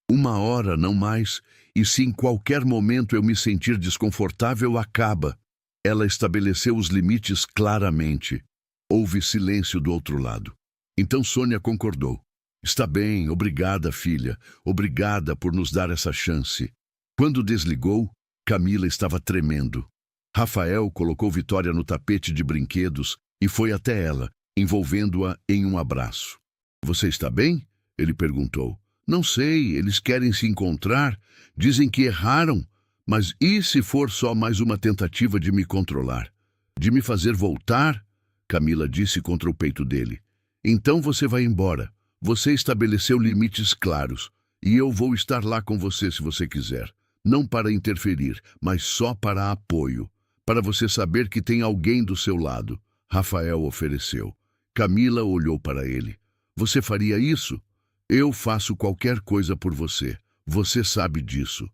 A: 1 hora, não mais, e se em qualquer momento eu me sentir desconfortável, acaba. Ela estabeleceu os limites claramente. Houve silêncio do outro lado. Então Sônia concordou. Está bem, obrigada, filha. Obrigada por nos dar essa chance. Quando desligou, Camila estava tremendo. Rafael colocou Vitória no tapete de brinquedos e foi até ela, envolvendo-a em um abraço. Você está bem? Ele perguntou. Não sei, eles querem se encontrar. Dizem que erraram. Mas e se for só mais uma tentativa de me controlar? De me fazer voltar? Camila disse contra o peito dele. Então você vai embora. Você estabeleceu limites claros, e eu vou estar lá com você se você quiser. Não para interferir, mas só para apoio. Para você saber que tem alguém do seu lado. Rafael ofereceu. Camila olhou para ele. Você faria isso? Eu faço qualquer coisa por você. Você sabe disso.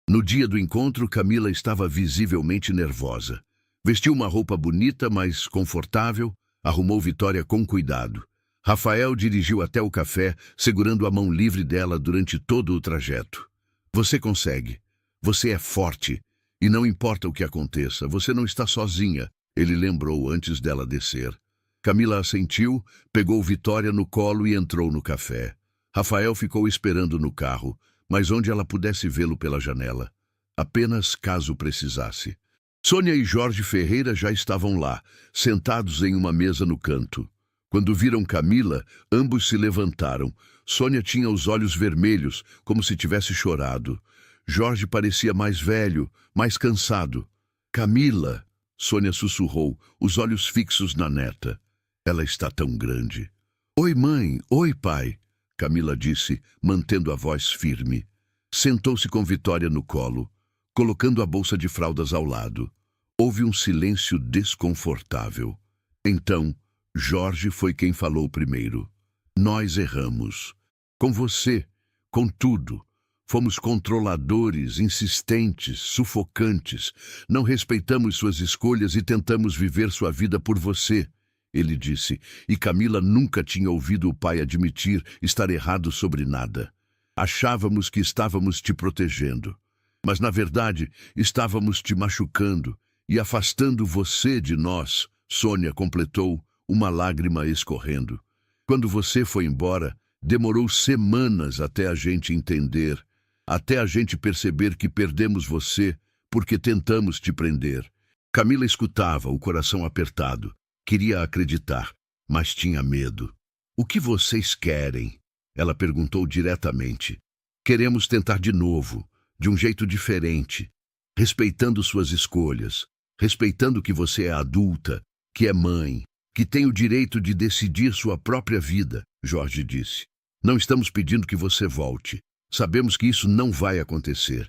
A: No dia do encontro, Camila estava visivelmente nervosa. Vestiu uma roupa bonita, mas confortável, arrumou Vitória com cuidado. Rafael dirigiu até o café, segurando a mão livre dela durante todo o trajeto. Você consegue. Você é forte. E não importa o que aconteça, você não está sozinha, ele lembrou antes dela descer. Camila assentiu, pegou Vitória no colo e entrou no café. Rafael ficou esperando no carro, mas onde ela pudesse vê-lo pela janela. Apenas caso precisasse. Sônia e Jorge Ferreira já estavam lá, sentados em uma mesa no canto. Quando viram Camila, ambos se levantaram. Sônia tinha os olhos vermelhos, como se tivesse chorado. Jorge parecia mais velho, mais cansado. Camila, Sônia sussurrou, os olhos fixos na neta. Ela está tão grande. Oi, mãe. Oi, pai. Camila disse, mantendo a voz firme. Sentou-se com Vitória no colo, colocando a bolsa de fraldas ao lado. Houve um silêncio desconfortável. Então, Jorge foi quem falou primeiro. Nós erramos. Com você, com tudo. Fomos controladores, insistentes, sufocantes. Não respeitamos suas escolhas e tentamos viver sua vida por você, ele disse. E Camila nunca tinha ouvido o pai admitir estar errado sobre nada. Achávamos que estávamos te protegendo. Mas, na verdade, estávamos te machucando e afastando você de nós, Sônia completou, uma lágrima escorrendo. Quando você foi embora, demorou semanas até a gente entender, até a gente perceber que perdemos você porque tentamos te prender. Camila escutava, o coração apertado. Queria acreditar, mas tinha medo. O que vocês querem? Ela perguntou diretamente. Queremos tentar de novo, de um jeito diferente, respeitando suas escolhas, respeitando que você é adulta, que é mãe, que tem o direito de decidir sua própria vida, Jorge disse. Não estamos pedindo que você volte. Sabemos que isso não vai acontecer.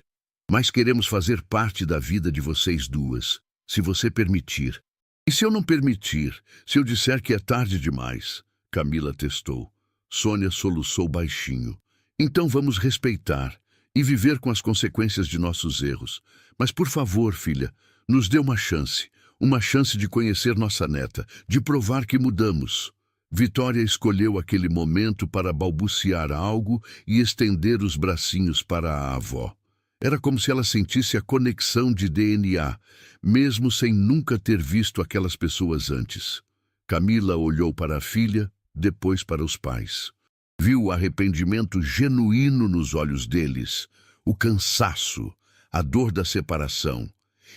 A: Mas queremos fazer parte da vida de vocês duas, se você permitir. E se eu não permitir, se eu disser que é tarde demais? Camila testou. Sônia soluçou baixinho. Então vamos respeitar e viver com as consequências de nossos erros. Mas, por favor, filha, nos dê uma chance de conhecer nossa neta, de provar que mudamos. Vitória escolheu aquele momento para balbuciar algo e estender os bracinhos para a avó. Era como se ela sentisse a conexão de DNA, mesmo sem nunca ter visto aquelas pessoas antes. Camila olhou para a filha, depois para os pais. Viu o arrependimento genuíno nos olhos deles, o cansaço, a dor da separação,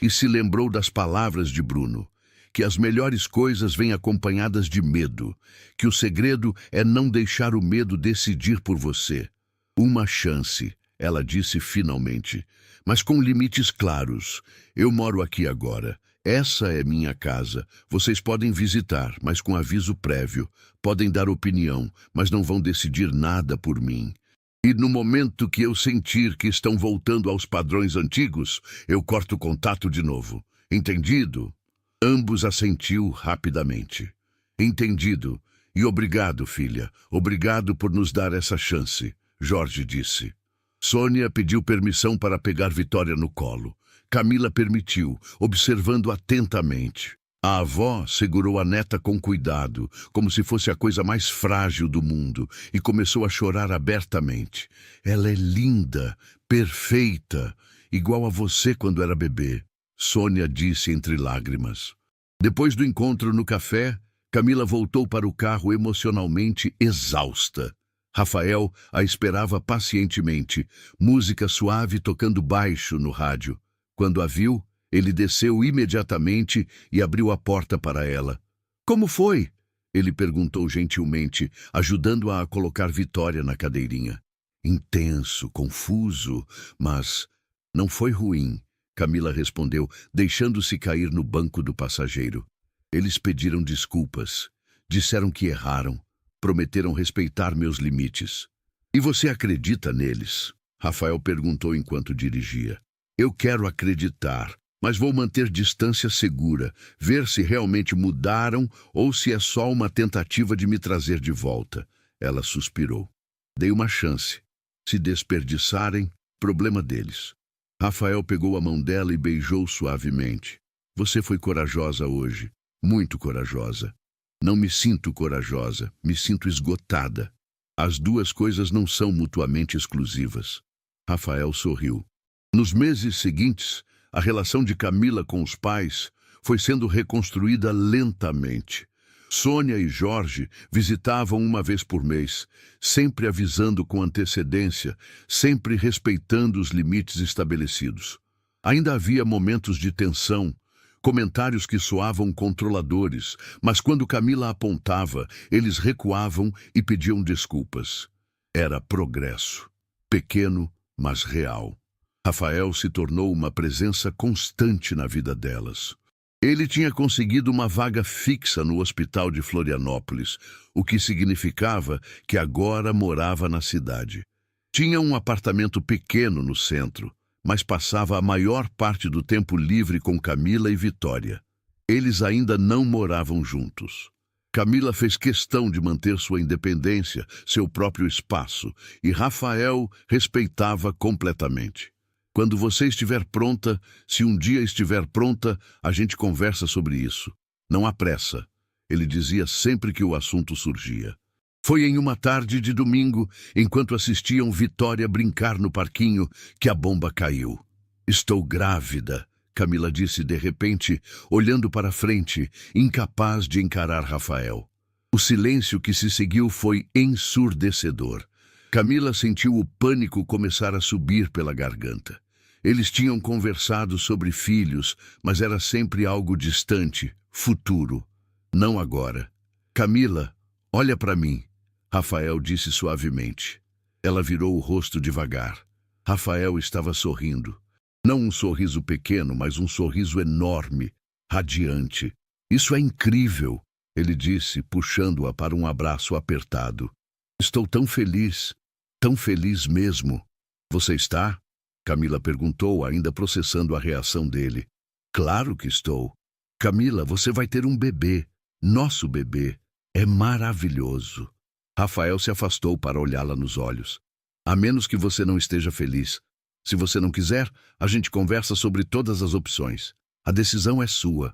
A: e se lembrou das palavras de Bruno, que as melhores coisas vêm acompanhadas de medo, que o segredo é não deixar o medo decidir por você. Uma chance, ela disse finalmente, mas com limites claros. Eu moro aqui agora. Essa é minha casa. Vocês podem visitar, mas com aviso prévio. Podem dar opinião, mas não vão decidir nada por mim. E no momento que eu sentir que estão voltando aos padrões antigos, eu corto o contato de novo. Entendido? Ambos assentiu rapidamente. Entendido. E obrigado, filha. Obrigado por nos dar essa chance, Jorge disse. Sônia pediu permissão para pegar Vitória no colo. Camila permitiu, observando atentamente. A avó segurou a neta com cuidado, como se fosse a coisa mais frágil do mundo, e começou a chorar abertamente. Ela é linda, perfeita, igual a você quando era bebê, Sônia disse entre lágrimas. Depois do encontro no café, Camila voltou para o carro emocionalmente exausta. Rafael a esperava pacientemente, música suave tocando baixo no rádio. Quando a viu, ele desceu imediatamente e abriu a porta para ela. Como foi? Ele perguntou gentilmente, ajudando-a a colocar Vitória na cadeirinha. Intenso, confuso, mas não foi ruim, Camila respondeu, deixando-se cair no banco do passageiro. Eles pediram desculpas, disseram que erraram, prometeram respeitar meus limites. E você acredita neles? Rafael perguntou enquanto dirigia. Eu quero acreditar, mas vou manter distância segura, ver se realmente mudaram ou se é só uma tentativa de me trazer de volta. Ela suspirou. Dei uma chance. Se desperdiçarem, problema deles. Rafael pegou a mão dela e beijou suavemente. Você foi corajosa hoje, muito corajosa. Não me sinto corajosa, me sinto esgotada. As duas coisas não são mutuamente exclusivas. Rafael sorriu. Nos meses seguintes, a relação de Camila com os pais foi sendo reconstruída lentamente. Sônia e Jorge visitavam uma vez por mês, sempre avisando com antecedência, sempre respeitando os limites estabelecidos. Ainda havia momentos de tensão, comentários que soavam controladores, mas quando Camila apontava, eles recuavam e pediam desculpas. Era progresso, pequeno, mas real. Rafael se tornou uma presença constante na vida delas. Ele tinha conseguido uma vaga fixa no hospital de Florianópolis, o que significava que agora morava na cidade. Tinha um apartamento pequeno no centro, mas passava a maior parte do tempo livre com Camila e Vitória. Eles ainda não moravam juntos. Camila fez questão de manter sua independência, seu próprio espaço, e Rafael respeitava completamente. Quando você estiver pronta, se um dia estiver pronta, a gente conversa sobre isso. Não há pressa, ele dizia sempre que o assunto surgia. Foi em uma tarde de domingo, enquanto assistiam Vitória brincar no parquinho, que a bomba caiu. Estou grávida, Camila disse de repente, olhando para frente, incapaz de encarar Rafael. O silêncio que se seguiu foi ensurdecedor. Camila sentiu o pânico começar a subir pela garganta. Eles tinham conversado sobre filhos, mas era sempre algo distante, futuro. Não agora. Camila, olha para mim, Rafael disse suavemente. Ela virou o rosto devagar. Rafael estava sorrindo. Não um sorriso pequeno, mas um sorriso enorme, radiante. Isso é incrível, ele disse, puxando-a para um abraço apertado. Estou tão feliz mesmo. Você está? Camila perguntou, ainda processando a reação dele. Claro que estou. Camila, você vai ter um bebê. Nosso bebê. É maravilhoso. Rafael se afastou para olhá-la nos olhos. A menos que você não esteja feliz. Se você não quiser, a gente conversa sobre todas as opções. A decisão é sua.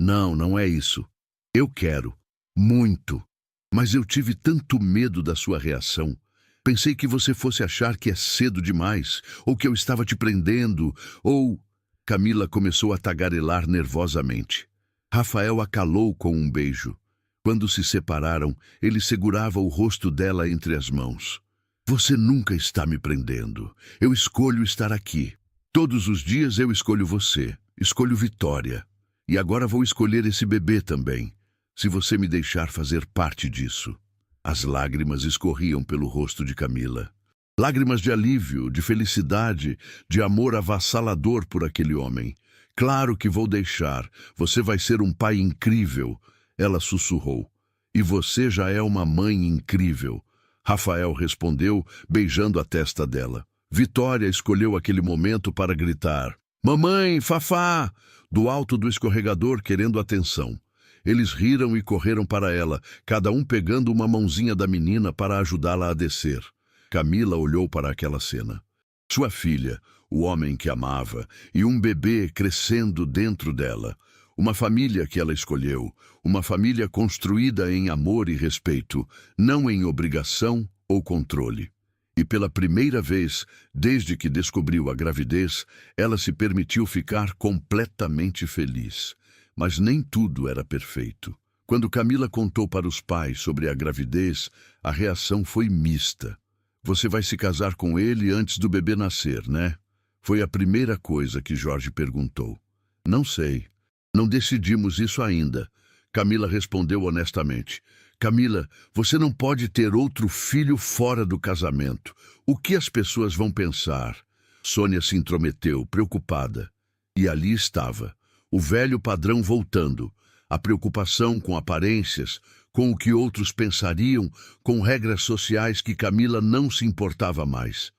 A: Não, não é isso. Eu quero. Muito. Mas eu tive tanto medo da sua reação. Pensei que você fosse achar que é cedo demais, ou que eu estava te prendendo, ou... Camila começou a tagarelar nervosamente. Rafael a calou com um beijo. Quando se separaram, ele segurava o rosto dela entre as mãos. Você nunca está me prendendo. Eu escolho estar aqui. Todos os dias eu escolho você. Escolho Vitória. E agora vou escolher esse bebê também, se você me deixar fazer parte disso. As lágrimas escorriam pelo rosto de Camila. Lágrimas de alívio, de felicidade, de amor avassalador por aquele homem. Claro que vou deixar. Você vai ser um pai incrível, ela sussurrou. E você já é uma mãe incrível. Rafael respondeu, beijando a testa dela. Vitória escolheu aquele momento para gritar: Mamãe, Fafá! Do alto do escorregador, querendo atenção. Eles riram e correram para ela, cada um pegando uma mãozinha da menina para ajudá-la a descer. Camila olhou para aquela cena. Sua filha, o homem que amava, e um bebê crescendo dentro dela. Uma família que ela escolheu, uma família construída em amor e respeito, não em obrigação ou controle. E pela primeira vez, desde que descobriu a gravidez, ela se permitiu ficar completamente feliz. Mas nem tudo era perfeito. Quando Camila contou para os pais sobre a gravidez, a reação foi mista. Você vai se casar com ele antes do bebê nascer, né? Foi a primeira coisa que Jorge perguntou. Não sei. Não decidimos isso ainda. Camila respondeu honestamente. Camila, você não pode ter outro filho fora do casamento. O que as pessoas vão pensar? Sônia se intrometeu, preocupada. E ali estava, o velho padrão voltando. A preocupação com aparências, com o que outros pensariam, com regras sociais que Camila não se importava mais.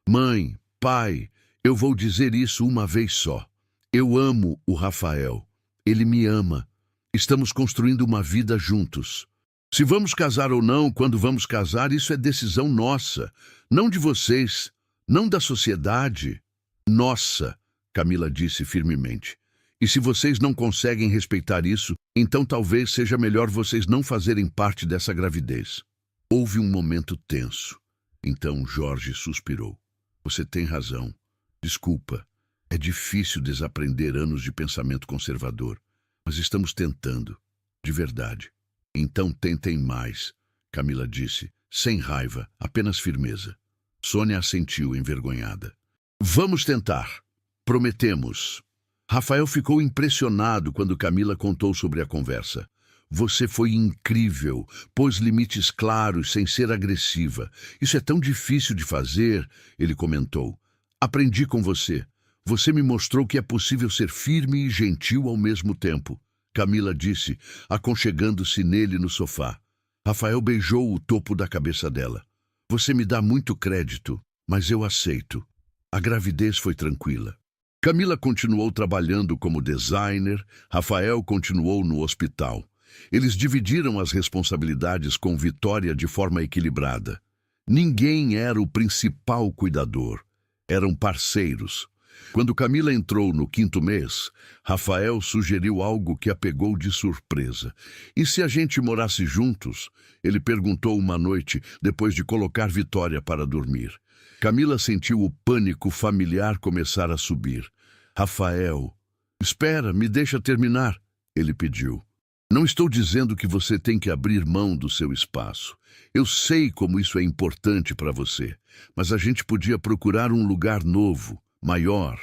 A: Mãe, pai, eu vou dizer isso uma vez só. Eu amo o Rafael. Ele me ama. Estamos construindo uma vida juntos. Se vamos casar ou não, quando vamos casar, isso é decisão nossa. Não de vocês, não da sociedade. Nossa, Camila disse firmemente. E se vocês não conseguem respeitar isso, então talvez seja melhor vocês não fazerem parte dessa gravidez. Houve um momento tenso. Então Jorge suspirou. Você tem razão. Desculpa. É difícil desaprender anos de pensamento conservador. Mas estamos tentando. De verdade. Então tentem mais, Camila disse, sem raiva, apenas firmeza. Sônia assentiu, envergonhada. Vamos tentar. Prometemos. Rafael ficou impressionado quando Camila contou sobre a conversa. Você foi incrível, pôs limites claros sem ser agressiva. Isso é tão difícil de fazer, ele comentou. Aprendi com você. Você me mostrou que é possível ser firme e gentil ao mesmo tempo. Camila disse, aconchegando-se nele no sofá. Rafael beijou o topo da cabeça dela. Você me dá muito crédito, mas eu aceito. A gravidez foi tranquila. Camila continuou trabalhando como designer, Rafael continuou no hospital. Eles dividiram as responsabilidades com Vitória de forma equilibrada. Ninguém era o principal cuidador. Eram parceiros. Quando Camila entrou no 5º mês, Rafael sugeriu algo que a pegou de surpresa. E se a gente morasse juntos? Ele perguntou uma noite, depois de colocar Vitória para dormir. Camila sentiu o pânico familiar começar a subir. Rafael, espera, me deixa terminar, ele pediu. Não estou dizendo que você tem que abrir mão do seu espaço. Eu sei como isso é importante para você, mas a gente podia procurar um lugar novo, maior,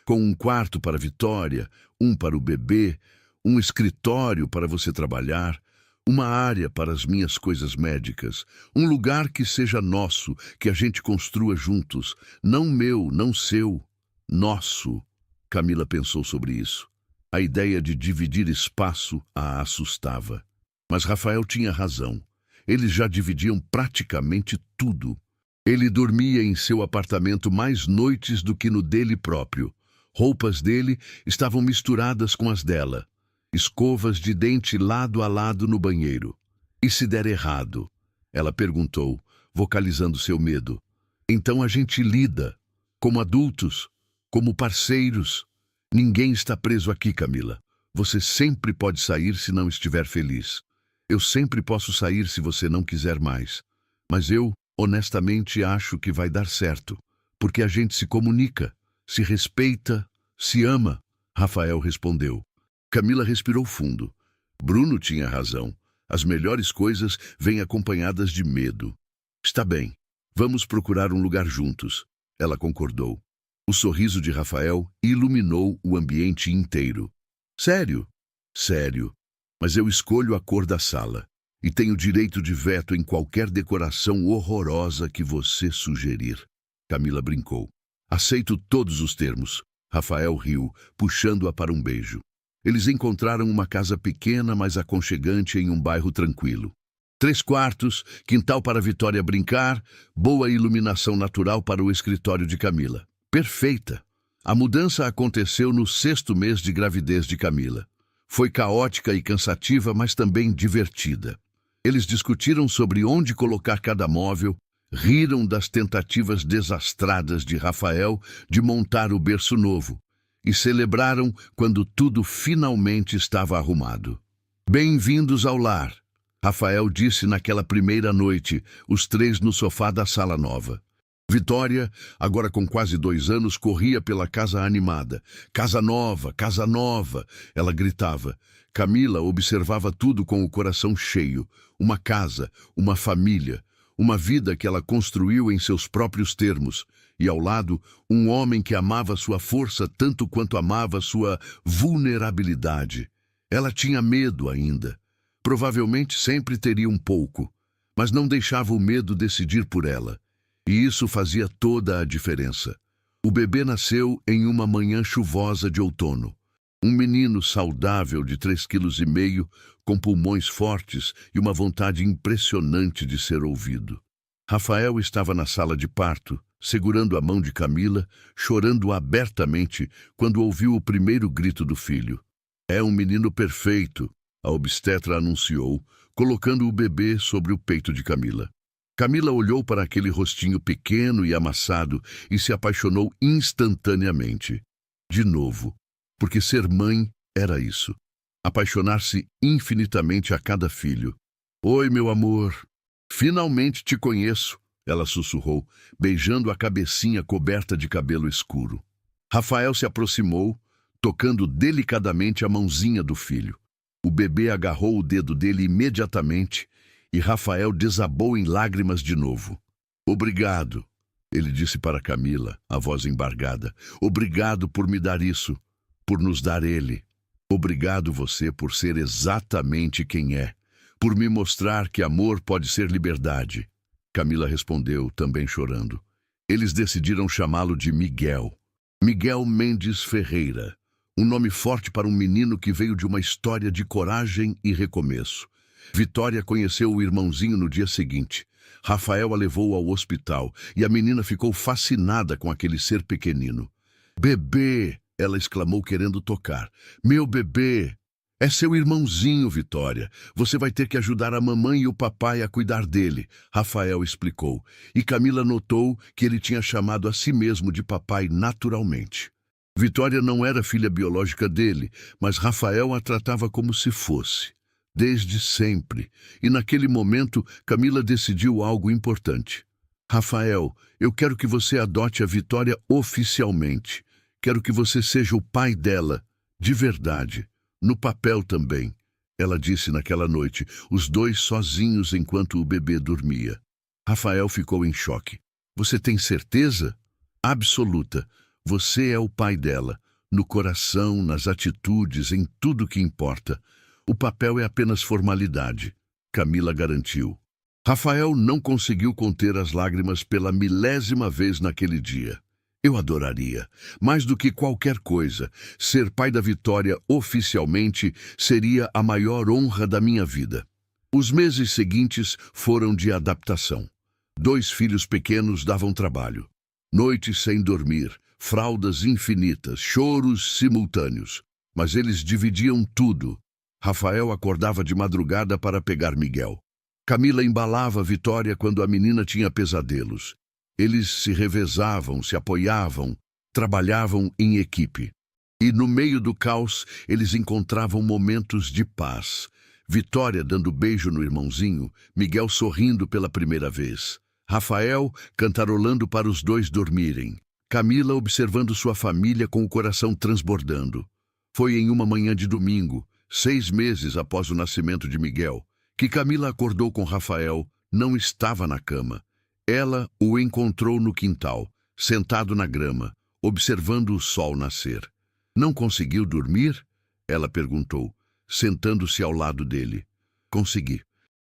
A: com um quarto para Vitória, um para o bebê, um escritório para você trabalhar, uma área para as minhas coisas médicas, um lugar que seja nosso, que a gente construa juntos, não meu, não seu, nosso. Camila pensou sobre isso. A ideia de dividir espaço a assustava. Mas Rafael tinha razão. Eles já dividiam praticamente tudo. Ele dormia em seu apartamento mais noites do que no dele próprio. Roupas dele estavam misturadas com as dela. Escovas de dente lado a lado no banheiro. E se der errado? Ela perguntou, vocalizando seu medo. Então a gente lida, como adultos, como parceiros. Ninguém está preso aqui, Camila. Você sempre pode sair se não estiver feliz. Eu sempre posso sair se você não quiser mais. Mas eu, honestamente, acho que vai dar certo, porque a gente se comunica, se respeita, se ama. Rafael respondeu. Camila respirou fundo. Bruno tinha razão. As melhores coisas vêm acompanhadas de medo. Está bem, vamos procurar um lugar juntos. Ela concordou. O sorriso de Rafael iluminou o ambiente inteiro. Sério? Sério. Mas eu escolho a cor da sala. E tenho direito de veto em qualquer decoração horrorosa que você sugerir. Camila brincou. Aceito todos os termos. Rafael riu, puxando-a para um beijo. Eles encontraram uma casa pequena, mas aconchegante em um bairro tranquilo. 3 quartos, quintal para Vitória brincar, boa iluminação natural para o escritório de Camila. Perfeita! A mudança aconteceu no 6º mês de gravidez de Camila. Foi caótica e cansativa, mas também divertida. Eles discutiram sobre onde colocar cada móvel, riram das tentativas desastradas de Rafael de montar o berço novo e celebraram quando tudo finalmente estava arrumado. Bem-vindos ao lar, Rafael disse naquela primeira noite, os 3 no sofá da sala nova. Vitória, agora com quase 2 anos, corria pela casa animada. Casa nova, ela gritava. Camila observava tudo com o coração cheio. Uma casa, uma família, uma vida que ela construiu em seus próprios termos. E ao lado, um homem que amava sua força tanto quanto amava sua vulnerabilidade. Ela tinha medo ainda. Provavelmente sempre teria um pouco, mas não deixava o medo decidir por ela. E isso fazia toda a diferença. O bebê nasceu em uma manhã chuvosa de outono. Um menino saudável de 3,5 kg, com pulmões fortes e uma vontade impressionante de ser ouvido. Rafael estava na sala de parto, segurando a mão de Camila, chorando abertamente quando ouviu o primeiro grito do filho. É um menino perfeito, a obstetra anunciou, colocando o bebê sobre o peito de Camila. Camila olhou para aquele rostinho pequeno e amassado e se apaixonou instantaneamente. De novo, porque ser mãe era isso. Apaixonar-se infinitamente a cada filho. Oi, meu amor. Finalmente te conheço, ela sussurrou, beijando a cabecinha coberta de cabelo escuro. Rafael se aproximou, tocando delicadamente a mãozinha do filho. O bebê agarrou o dedo dele imediatamente e Rafael desabou em lágrimas de novo. Obrigado, ele disse para Camila, a voz embargada. Obrigado por me dar isso, por nos dar ele. Obrigado você por ser exatamente quem é, por me mostrar que amor pode ser liberdade. Camila respondeu, também chorando. Eles decidiram chamá-lo de Miguel. Miguel Mendes Ferreira. Um nome forte para um menino que veio de uma história de coragem e recomeço. Vitória conheceu o irmãozinho no dia seguinte. Rafael a levou ao hospital e a menina ficou fascinada com aquele ser pequenino. Bebê! Ela exclamou querendo tocar. Meu bebê! É seu irmãozinho, Vitória. Você vai ter que ajudar a mamãe e o papai a cuidar dele, Rafael explicou. E Camila notou que ele tinha chamado a si mesmo de papai naturalmente. Vitória não era filha biológica dele, mas Rafael a tratava como se fosse. Desde sempre. E naquele momento, Camila decidiu algo importante. Rafael, eu quero que você adote a Vitória oficialmente. Quero que você seja o pai dela, de verdade. No papel também, ela disse naquela noite, os dois sozinhos enquanto o bebê dormia. Rafael ficou em choque. Você tem certeza? Absoluta. Você é o pai dela, no coração, nas atitudes, em tudo que importa. O papel é apenas formalidade, Camila garantiu. Rafael não conseguiu conter as lágrimas pela 1000ª vez naquele dia. Eu adoraria, mais do que qualquer coisa, ser pai da Vitória oficialmente seria a maior honra da minha vida. Os meses seguintes foram de adaptação. 2 filhos pequenos davam trabalho. Noites sem dormir, fraldas infinitas, choros simultâneos. Mas eles dividiam tudo. Rafael acordava de madrugada para pegar Miguel. Camila embalava Vitória quando a menina tinha pesadelos. Eles se revezavam, se apoiavam, trabalhavam em equipe. E no meio do caos, eles encontravam momentos de paz. Vitória dando beijo no irmãozinho, Miguel sorrindo pela primeira vez. Rafael cantarolando para os dois dormirem. Camila observando sua família com o coração transbordando. Foi em uma manhã de domingo, 6 meses após o nascimento de Miguel, que Camila acordou com Rafael. Não estava na cama. Ela o encontrou no quintal, sentado na grama, observando o sol nascer. Não conseguiu dormir? Ela perguntou, sentando-se ao lado dele. Consegui.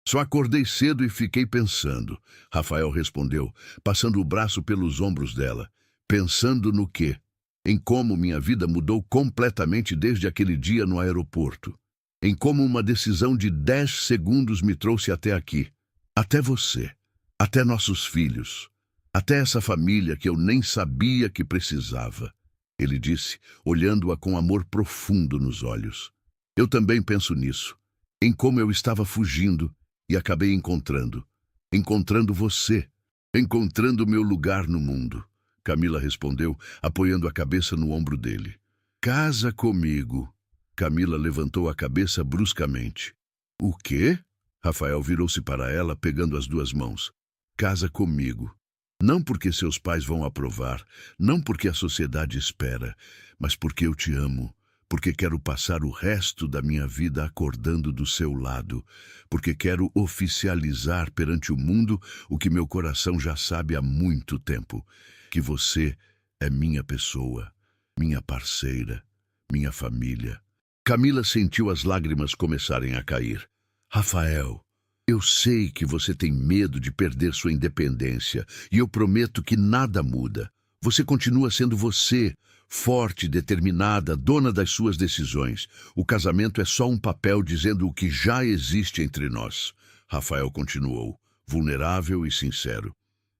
A: Só acordei cedo e fiquei pensando, Rafael respondeu, passando o braço pelos ombros dela. Pensando no quê? Em como minha vida mudou completamente desde aquele dia no aeroporto. Em como uma decisão de 10 segundos me trouxe até aqui. Até você. Até nossos filhos. Até essa família que eu nem sabia que precisava. Ele disse, olhando-a com amor profundo nos olhos. Eu também penso nisso. Em como eu estava fugindo e acabei encontrando. Encontrando você. Encontrando meu lugar no mundo. Camila respondeu, apoiando a cabeça no ombro dele. Casa comigo. Camila levantou a cabeça bruscamente. O quê? Rafael virou-se para ela, pegando as 2 mãos. Casa comigo. Não porque seus pais vão aprovar, não porque a sociedade espera, mas porque eu te amo, porque quero passar o resto da minha vida acordando do seu lado, porque quero oficializar perante o mundo o que meu coração já sabe há muito tempo, que você é minha pessoa, minha parceira, minha família. Camila sentiu as lágrimas começarem a cair. Rafael, eu sei que você tem medo de perder sua independência e eu prometo que nada muda. Você continua sendo você, forte, determinada, dona das suas decisões. O casamento é só um papel dizendo o que já existe entre nós. Rafael continuou, vulnerável e sincero.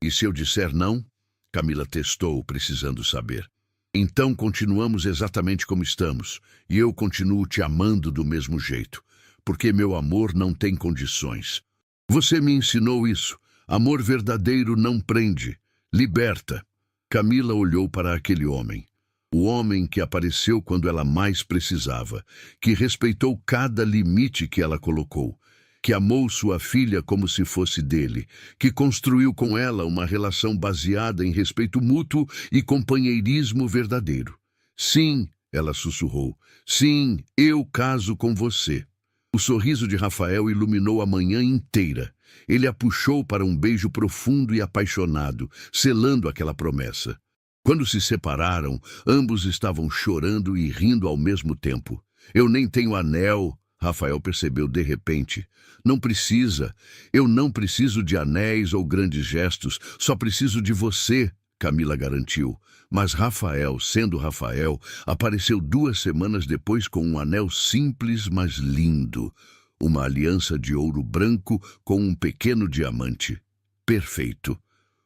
A: E se eu disser não? Camila testou, precisando saber. Então continuamos exatamente como estamos, e eu continuo te amando do mesmo jeito, porque meu amor não tem condições. Você me ensinou isso. Amor verdadeiro não prende, liberta. Camila olhou para aquele homem. O homem que apareceu quando ela mais precisava, que respeitou cada limite que ela colocou, que amou sua filha como se fosse dele, que construiu com ela uma relação baseada em respeito mútuo e companheirismo verdadeiro. Sim, ela sussurrou, sim, eu caso com você. O sorriso de Rafael iluminou a manhã inteira. Ele a puxou para um beijo profundo e apaixonado, selando aquela promessa. Quando se separaram, ambos estavam chorando e rindo ao mesmo tempo. Eu nem tenho anel, Rafael percebeu de repente. Não precisa. Eu não preciso de anéis ou grandes gestos. Só preciso de você, Camila garantiu. Mas Rafael, sendo Rafael, apareceu 2 semanas depois com um anel simples, mas lindo. Uma aliança de ouro branco com um pequeno diamante. Perfeito.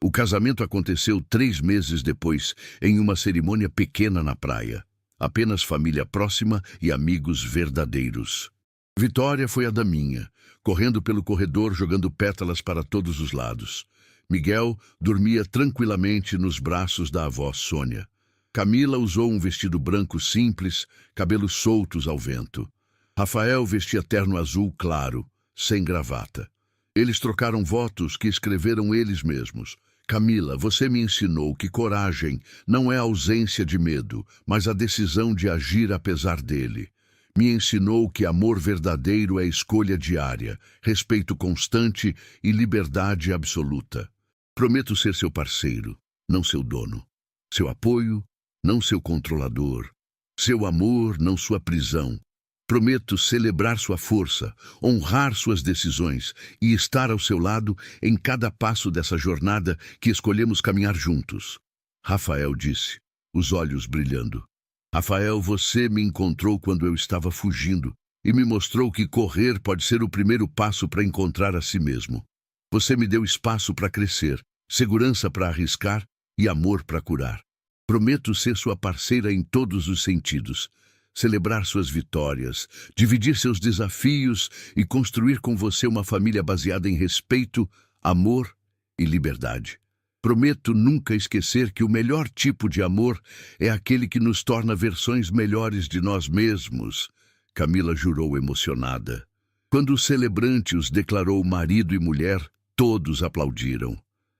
A: O casamento aconteceu 3 meses depois, em uma cerimônia pequena na praia. Apenas família próxima e amigos verdadeiros. Vitória foi a daminha, correndo pelo corredor jogando pétalas para todos os lados. Miguel dormia tranquilamente nos braços da avó Sônia. Camila usou um vestido branco simples, cabelos soltos ao vento. Rafael vestia terno azul claro, sem gravata. Eles trocaram votos que escreveram eles mesmos. Camila, você me ensinou que coragem não é ausência de medo, mas a decisão de agir apesar dele. Me ensinou que amor verdadeiro é escolha diária, respeito constante e liberdade absoluta. Prometo ser seu parceiro, não seu dono. Seu apoio, não seu controlador. Seu amor, não sua prisão. Prometo celebrar sua força, honrar suas decisões e estar ao seu lado em cada passo dessa jornada que escolhemos caminhar juntos. Rafael disse, os olhos brilhando. Rafael, você me encontrou quando eu estava fugindo e me mostrou que correr pode ser o primeiro passo para encontrar a si mesmo. Você me deu espaço para crescer, segurança para arriscar e amor para curar. Prometo ser sua parceira em todos os sentidos. celebrar suas vitórias, dividir seus desafios e construir com você uma família baseada em respeito, amor e liberdade. Prometo nunca esquecer que o melhor tipo de amor é aquele que nos torna versões melhores de nós mesmos, Camila jurou emocionada. Quando o celebrante os declarou marido e mulher, todos aplaudiram.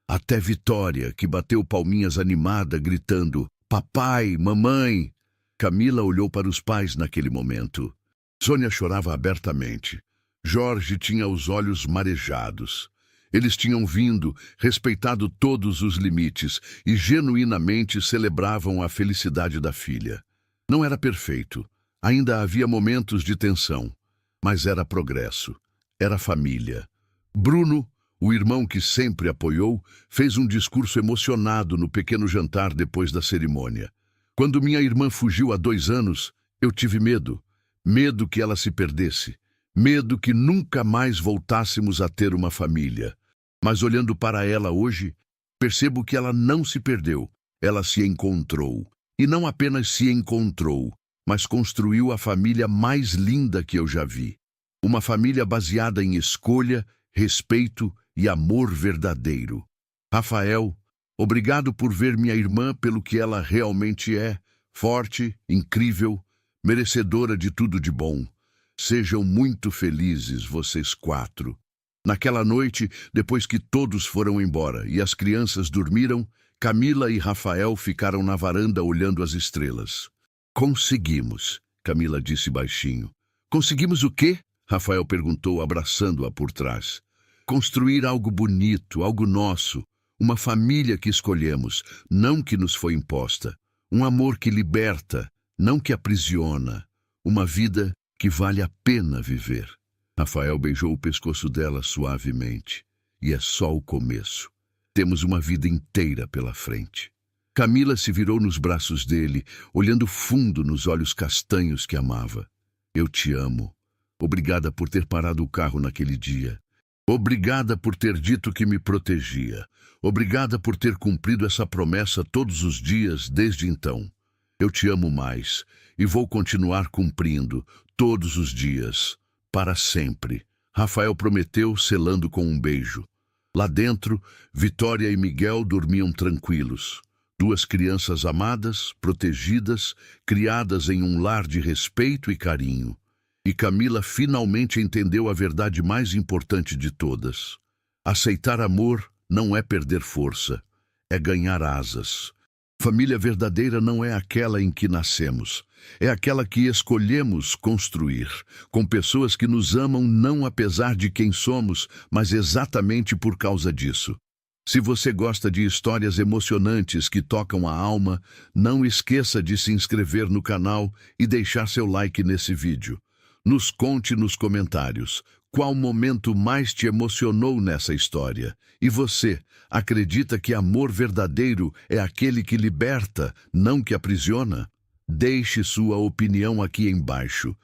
A: Até Vitória, que bateu palminhas animada, gritando, papai, mamãe. Camila olhou para os pais naquele momento. Sônia chorava abertamente. Jorge tinha os olhos marejados. Eles tinham vindo, respeitado todos os limites e genuinamente celebravam a felicidade da filha. Não era perfeito. Ainda havia momentos de tensão. Mas era progresso. Era família. Bruno, o irmão que sempre apoiou, fez um discurso emocionado no pequeno jantar depois da cerimônia. Quando minha irmã fugiu há 2 anos, eu tive medo. Medo que ela se perdesse. Medo que nunca mais voltássemos a ter uma família. Mas olhando para ela hoje, percebo que ela não se perdeu. Ela se encontrou. E não apenas se encontrou, mas construiu a família mais linda que eu já vi. Uma família baseada em escolha, respeito e amor verdadeiro. Rafael, obrigado por ver minha irmã pelo que ela realmente é, forte, incrível, merecedora de tudo de bom. Sejam muito felizes vocês 4. Naquela noite, depois que todos foram embora e as crianças dormiram, Camila e Rafael ficaram na varanda olhando as estrelas. Conseguimos, Camila disse baixinho. Conseguimos o quê? Rafael perguntou, abraçando-a por trás. Construir algo bonito, algo nosso. Uma família que escolhemos, não que nos foi imposta. Um amor que liberta, não que aprisiona. Uma vida que vale a pena viver. Rafael beijou o pescoço dela suavemente. E é só o começo. Temos uma vida inteira pela frente. Camila se virou nos braços dele, olhando fundo nos olhos castanhos que amava. Eu te amo. Obrigada por ter parado o carro naquele dia. Obrigada por ter dito que me protegia. Obrigada por ter cumprido essa promessa todos os dias desde então. Eu te amo mais e vou continuar cumprindo todos os dias, para sempre. Rafael prometeu, selando com um beijo. Lá dentro, Vitória e Miguel dormiam tranquilos. 2 crianças amadas, protegidas, criadas em um lar de respeito e carinho. E Camila finalmente entendeu a verdade mais importante de todas. Aceitar amor não é perder força, é ganhar asas. Família verdadeira não é aquela em que nascemos, é aquela que escolhemos construir, com pessoas que nos amam não apesar de quem somos, mas exatamente por causa disso. Se você gosta de histórias emocionantes que tocam a alma, não esqueça de se inscrever no canal e deixar seu like nesse vídeo. Nos conte nos comentários qual momento mais te emocionou nessa história. E você, acredita que amor verdadeiro é aquele que liberta, não que aprisiona? Deixe sua opinião aqui embaixo.